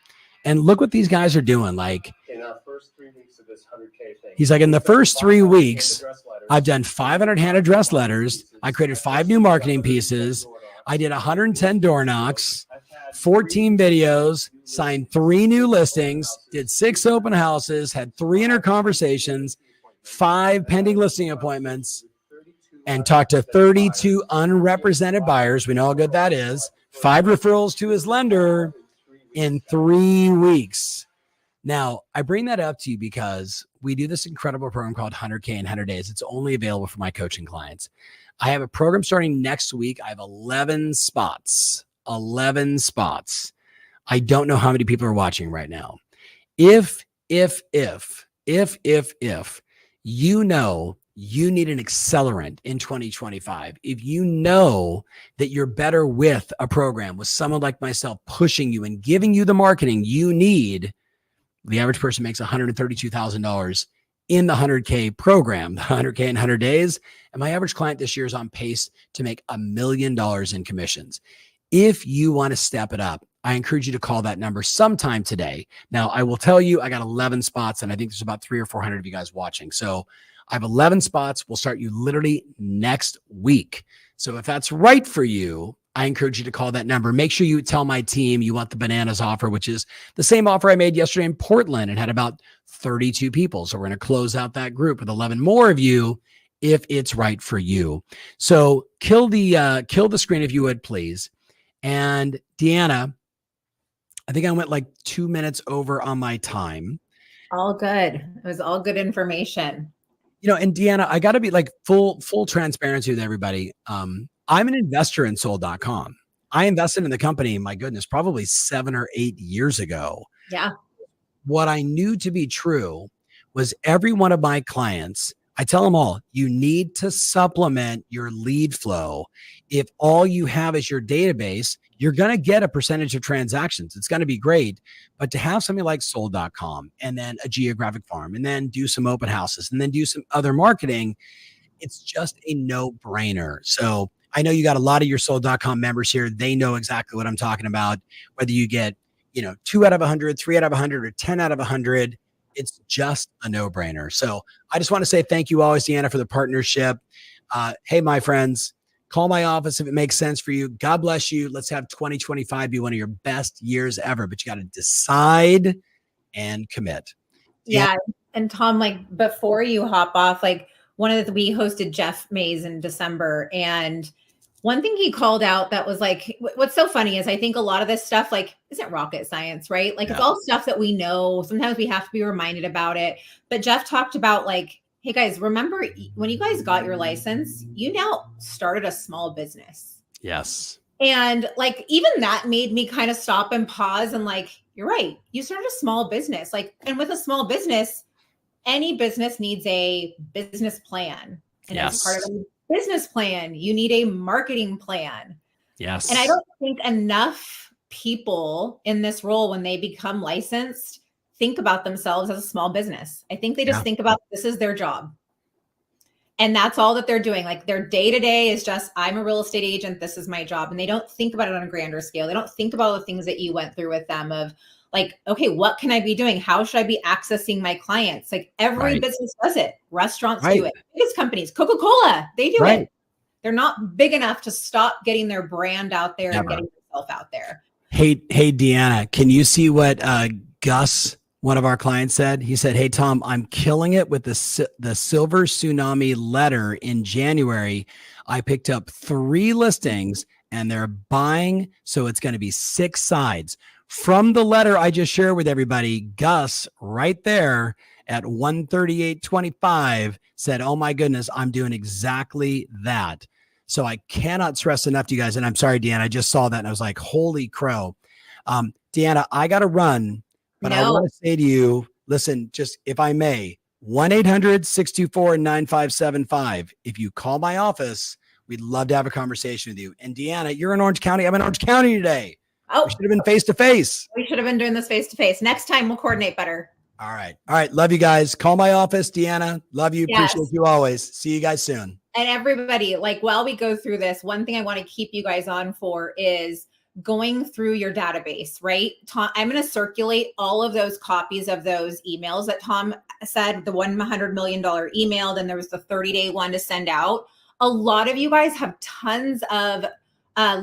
And look what these guys are doing. Like in our first 3 weeks of this 100K thing, he's like, in the first 3 weeks, I've done 500 hand address letters. I created 5 new marketing pieces. I did 110 door knocks, 14 videos, signed 3 new listings, did 6 open houses, had 300 conversations, 5 pending listing appointments, and talked to 32 unrepresented buyers. We know how good that is. 5 referrals to his lender in 3 weeks. Now, I bring that up to you because we do this incredible program called 100K in 100 days. It's only available for my coaching clients. I have a program starting next week. I have 11 spots. 11 spots. I don't know how many people are watching right now. If you know you need an accelerant in 2025, if you know that you're better with a program, with someone like myself pushing you and giving you the marketing you need, the average person makes $132,000 in the 100K program, the 100K in 100 days. And my average client this year is on pace to make $1 million in commissions. If you want to step it up, I encourage you to call that number sometime today. Now, I will tell you, I got 11 spots, and I think there's about 300 or 400 of you guys watching. So I have 11 spots. We'll start you literally next week. So if that's right for you, I encourage you to call that number. Make sure you tell my team you want the bananas offer, which is the same offer I made yesterday in Portland and had about 32 people. So we're going to close out that group with 11 more of you if it's right for you. So kill the screen if you would, please. And Deanna, I think I went like 2 minutes over on my time. All good. It was all good information. You know, and Deanna, I got to be like full transparency with everybody. I'm an investor in sold.com. I invested in the company, my goodness, probably 7 or 8 years ago. Yeah. What I knew to be true was every one of my clients, I tell them all, you need to supplement your lead flow. If all you have is your database, you're going to get a percentage of transactions. It's going to be great. But to have something like sold.com and then a geographic farm and then do some open houses and then do some other marketing, it's just a no-brainer. So I know you got a lot of your sold.com members here. They know exactly what I'm talking about. Whether you get, 2 out of 100, 3 out of 100, or 10 out of 100, it's just a no-brainer. So I just want to say thank you always, Deanna, for the partnership. Hey, my friends, call my office if it makes sense for you. God bless you. Let's have 2025 be one of your best years ever, but you got to decide and commit. Yeah. And Tom, like before you hop off, like we hosted Jeff Mays in December, and one thing he called out that was like, what's so funny is I think a lot of this stuff like isn't rocket science, right? Like It's all stuff that we know. Sometimes we have to be reminded about it. But Jeff talked about like, hey guys, remember when you guys got your license, you now started a small business. Yes. And like, even that made me kind of stop and pause and like, you're right. You started a small business. Like, and with a small business, any business needs a business plan. And as part of a business plan, you need a marketing plan. Yes. And I don't think enough people in this role, when they become licensed, think about themselves as a small business. I think they just think about this is their job. And that's all that they're doing. Like their day-to-day is just, I'm a real estate agent. This is my job. And they don't think about it on a grander scale. They don't think about the things that you went through with them of like, okay, what can I be doing? How should I be accessing my clients? Like every business does it. Restaurants do it. Biggest companies, Coca-Cola, they do it. They're not big enough to stop getting their brand out there and getting themselves out there. Hey, Deanna, can you see what Gus, one of our clients, said? He said, hey, Tom, I'm killing it with the Silver Tsunami letter in January. I picked up 3 listings and they're buying. So it's going to be 6 sides. From the letter I just shared with everybody, Gus right there at 138.25 said, oh my goodness, I'm doing exactly that. So I cannot stress enough to you guys. And I'm sorry, Deanna, I just saw that and I was like, holy crow. Deanna, I got to run, but I want to say to you, listen, just if I may, 1-800-624-9575. If you call my office, we'd love to have a conversation with you. And Deanna, you're in Orange County. I'm in Orange County today. Oh, we should have been face-to-face. We should have been doing this face-to-face. Next time we'll coordinate better. All right. All right. Love you guys. Call my office, Deanna. Love you. Yes. Appreciate you always. See you guys soon. And everybody, like while we go through this, one thing I want to keep you guys on for is going through your database, right? Tom, I'm going to circulate all of those copies of those emails that Tom said, the $100 million email, then there was the 30-day one to send out. A lot of you guys have tons of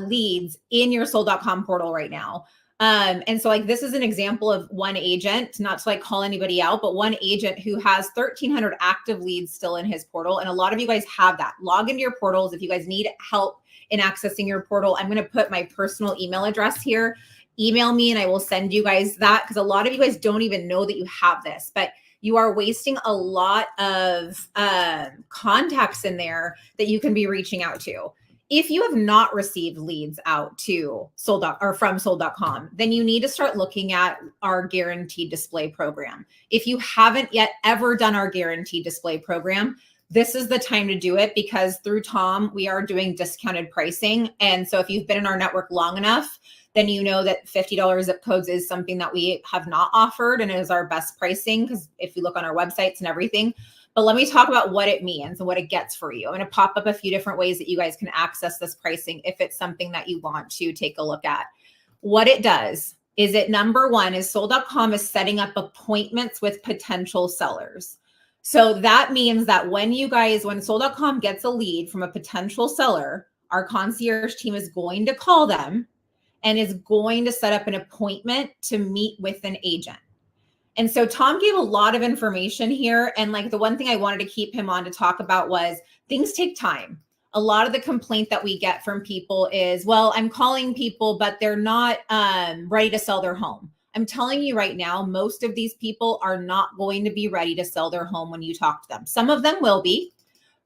leads in your sold.com portal right now. And so like, this is an example of one agent, not to like call anybody out, but one agent who has 1,300 active leads still in his portal. And a lot of you guys have that. Log into your portals. If you guys need help in accessing your portal, I'm going to put my personal email address here. Email me and I will send you guys that, because a lot of you guys don't even know that you have this, but you are wasting a lot of contacts in there that you can be reaching out to. If you have not received leads out to from sold.com, then you need to start looking at our guaranteed display program. If you haven't yet ever done our guaranteed display program, this is the time to do it, because through Tom, we are doing discounted pricing. And so if you've been in our network long enough, then you know that $50 zip codes is something that we have not offered and is our best pricing, because if you look on our websites and everything. But let me talk about what it means and what it gets for you. I'm going to pop up a few different ways that you guys can access this pricing if it's something that you want to take a look at. What it does is number one is sold.com is setting up appointments with potential sellers. So that means that when sold.com gets a lead from a potential seller, our concierge team is going to call them and is going to set up an appointment to meet with an agent. And so Tom gave a lot of information here. And like the one thing I wanted to keep him on to talk about was things take time. A lot of the complaint that we get from people is, well, I'm calling people, but they're not ready to sell their home. I'm telling you right now, most of these people are not going to be ready to sell their home when you talk to them. Some of them will be,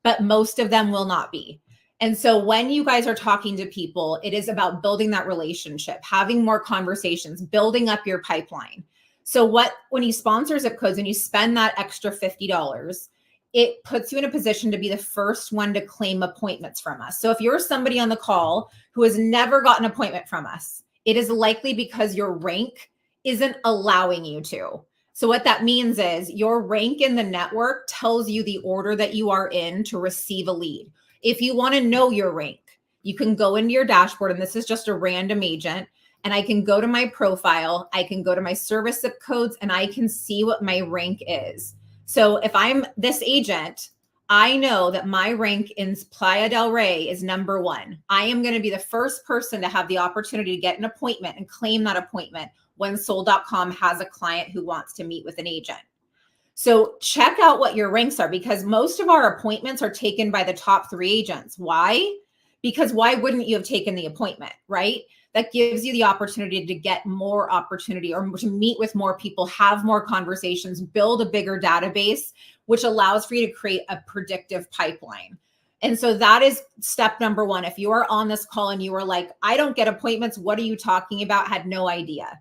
but most of them will not be. And so when you guys are talking to people, it is about building that relationship, having more conversations, building up your pipeline. So when you sponsor zip codes and you spend that extra $50, it puts you in a position to be the first one to claim appointments from us. So if you're somebody on the call who has never gotten an appointment from us, it is likely because your rank isn't allowing you to. So what that means is your rank in the network tells you the order that you are in to receive a lead. If you want to know your rank, you can go into your dashboard, and this is just a random agent, and I can go to my profile, I can go to my service zip codes, and I can see what my rank is. So if I'm this agent, I know that my rank in Playa del Rey is number 1. I am going to be the first person to have the opportunity to get an appointment and claim that appointment when sold.com has a client who wants to meet with an agent. So check out what your ranks are, because most of our appointments are taken by the top 3 agents. Why? Because why wouldn't you have taken the appointment, right? That gives you the opportunity to get more opportunity or to meet with more people, have more conversations, build a bigger database, which allows for you to create a predictive pipeline. And so that is step number 1. If you are on this call and you are like, I don't get appointments, what are you talking about? Had no idea.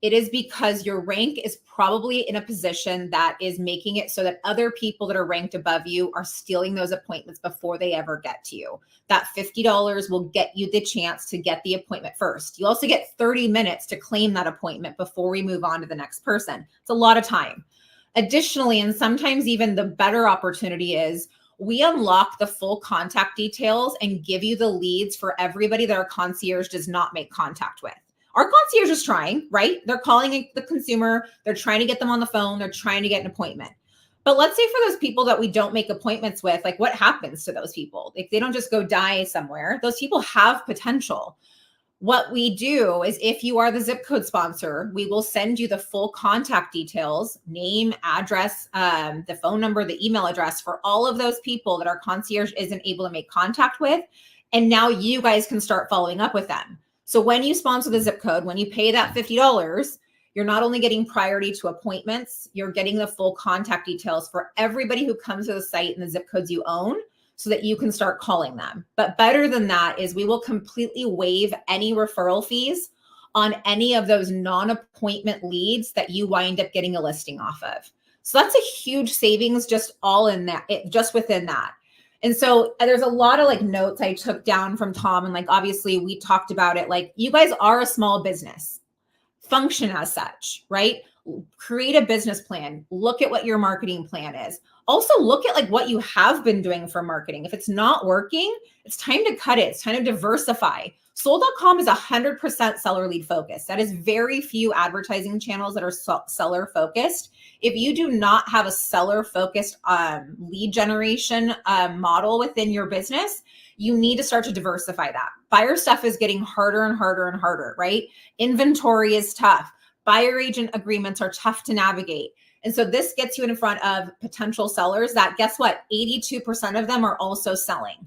It is because your rank is probably in a position that is making it so that other people that are ranked above you are stealing those appointments before they ever get to you. That $50 will get you the chance to get the appointment first. You also get 30 minutes to claim that appointment before we move on to the next person. It's a lot of time. Additionally, and sometimes even the better opportunity is we unlock the full contact details and give you the leads for everybody that our concierge does not make contact with. Our concierge is trying, right? They're calling the consumer. They're trying to get them on the phone. They're trying to get an appointment. But let's say for those people that we don't make appointments with, like what happens to those people? Like they don't just go die somewhere. Those people have potential. What we do is if you are the zip code sponsor, we will send you the full contact details, name, address, the phone number, the email address for all of those people that our concierge isn't able to make contact with. And now you guys can start following up with them. So when you sponsor the zip code, when you pay that $50, you're not only getting priority to appointments, you're getting the full contact details for everybody who comes to the site and the zip codes you own so that you can start calling them. But better than that is we will completely waive any referral fees on any of those non-appointment leads that you wind up getting a listing off of. So that's a huge savings just all in that, just within that. And so there's a lot of like notes I took down from Tom. And like, obviously we talked about it. Like you guys are a small business, function as such, right? Create a business plan. Look at what your marketing plan is. Also look at like what you have been doing for marketing. If it's not working, it's time to cut it. It's time to diversify. Sold.com is 100% seller lead focused. That is very few advertising channels that are seller focused. If you do not have a seller focused lead generation model within your business, you need to start to diversify that. Buyer stuff is getting harder and harder and harder, right? Inventory is tough. Buyer agent agreements are tough to navigate. And so this gets you in front of potential sellers that, guess what? 82% of them are also selling.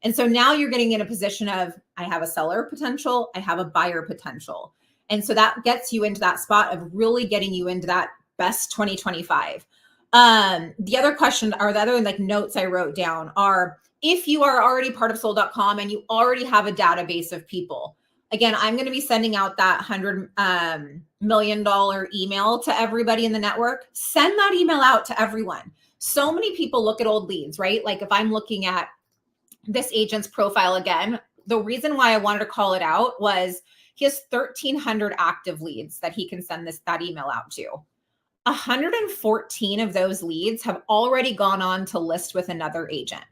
And so now you're getting in a position of, I have a seller potential, I have a buyer potential. And so that gets you into that spot of really getting you into that best 2025. The other question, or the other like notes I wrote down are, if you are already part of sold.com and you already have a database of people, again, I'm going to be sending out that $100 million email to everybody in the network. Send that email out to everyone. So many people look at old leads, right? Like if I'm looking at this agent's profile again, the reason why I wanted to call it out was he has 1,300 active leads that he can send that email out to. 114 of those leads have already gone on to list with another agent.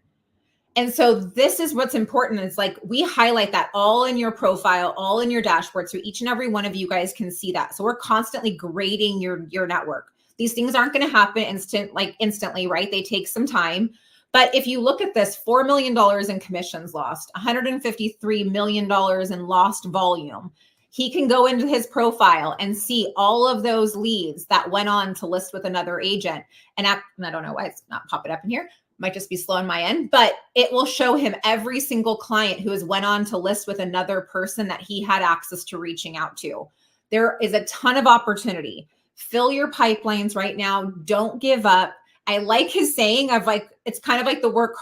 And so this is what's important. It's like we highlight that all in your profile, all in your dashboard. So each and every one of you guys can see that. So we're constantly grading your network. These things aren't going to happen instantly, right? They take some time. But if you look at this, $4 million in commissions lost, $153 million in lost volume, he can go into his profile and see all of those leads that went on to list with another agent. And I don't know why it's not popping up in here. Might just be slow on my end, but it will show him every single client who has went on to list with another person that he had access to reaching out to. There is a ton of opportunity. Fill your pipelines right now. Don't give up. I like his saying of like, it's kind of like the work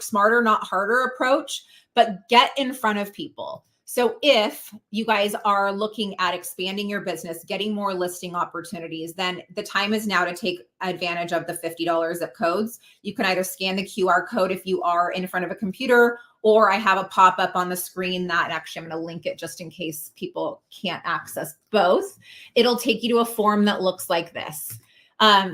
smarter, not harder approach, but get in front of people. So if you guys are looking at expanding your business, getting more listing opportunities, then the time is now to take advantage of the $50 zip codes. You can either scan the QR code if you are in front of a computer, or I have a pop-up on the screen that actually I'm going to link it just in case people can't access both. It'll take you to a form that looks like this.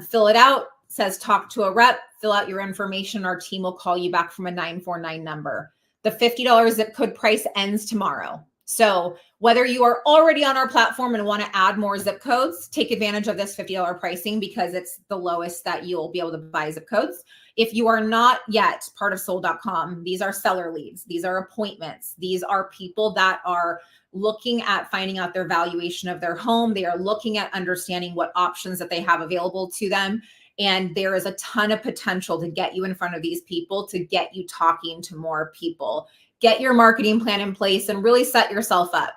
Fill it out. Says talk to a rep, fill out your information. Our team will call you back from a 949 number. The $50 zip code price ends tomorrow. So whether you are already on our platform and want to add more zip codes, take advantage of this $50 pricing because it's the lowest that you'll be able to buy zip codes. If you are not yet part of sold.com, these are seller leads. These are appointments. These are people that are looking at finding out their valuation of their home. They are looking at understanding what options that they have available to them. And there is a ton of potential to get you in front of these people, to get you talking to more people. Get your marketing plan in place and really set yourself up.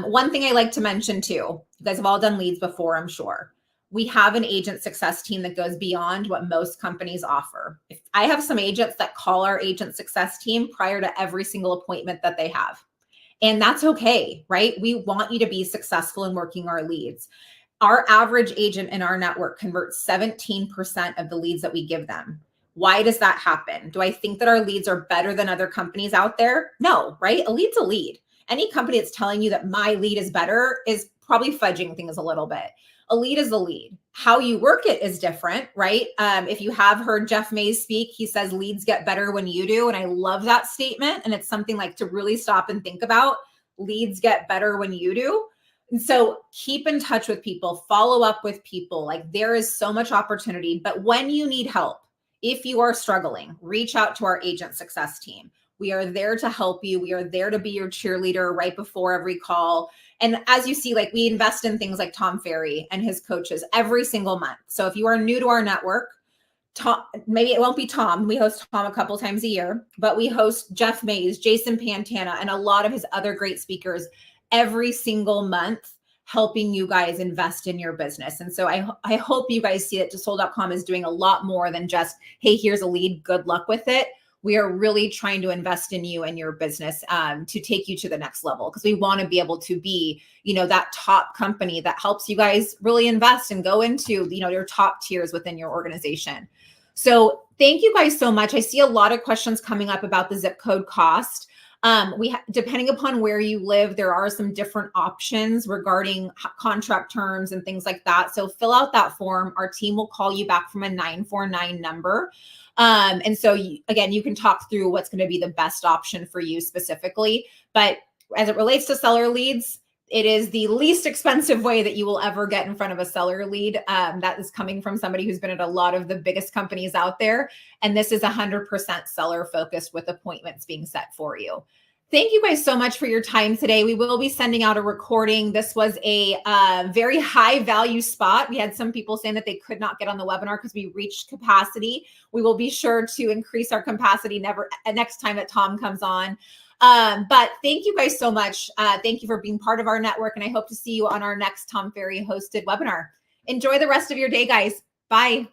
One thing I like to mention too, you guys have all done leads before, I'm sure. We have an agent success team that goes beyond what most companies offer. If I have some agents that call our agent success team prior to every single appointment that they have. And that's okay, right? We want you to be successful in working our leads. Our average agent in our network converts 17% of the leads that we give them. Why does that happen? Do I think that our leads are better than other companies out there? No, right? A lead's a lead. Any company that's telling you that my lead is better is probably fudging things a little bit. A lead is a lead. How you work it is different, right? If you have heard Jeff Mays speak, he says leads get better when you do. And I love that statement. And it's something like to really stop and think about. Leads get better when you do. And so keep in touch with people, follow up with people. Like there is so much opportunity, but when you need help, if you are struggling, reach out to our agent success team. We are there to help you. We are there to be your cheerleader right before every call. And as you see, like we invest in things like Tom Ferry and his coaches every single month. So if you are new to our network, Tom, maybe it won't be Tom. We host Tom a couple times a year, but we host Jeff Mays, Jason Pantana, and a lot of his other great speakers every single month, helping you guys invest in your business. And so I hope you guys see that Sold.com is doing a lot more than just, hey, here's a lead, good luck with it. We are really trying to invest in you and your business to take you to the next level, because we want to be able to be, that top company that helps you guys really invest and go into, your top tiers within your organization. So thank you guys so much. I see a lot of questions coming up about the zip code cost. Depending upon where you live, there are some different options regarding contract terms and things like that. So fill out that form. Our team will call you back from a 949 number. And so again, you can talk through what's going to be the best option for you specifically. But as it relates to seller leads, it is the least expensive way that you will ever get in front of a seller lead. That is coming from somebody who's been at a lot of the biggest companies out there. And this is 100% seller focused with appointments being set for you. Thank you guys so much for your time today. We will be sending out a recording. This was a very high value spot. We had some people saying that they could not get on the webinar because we reached capacity. We will be sure to increase our capacity next time that Tom comes on. But thank you guys so much. Thank you for being part of our network. And I hope to see you on our next Tom Ferry hosted webinar. Enjoy the rest of your day, guys. Bye.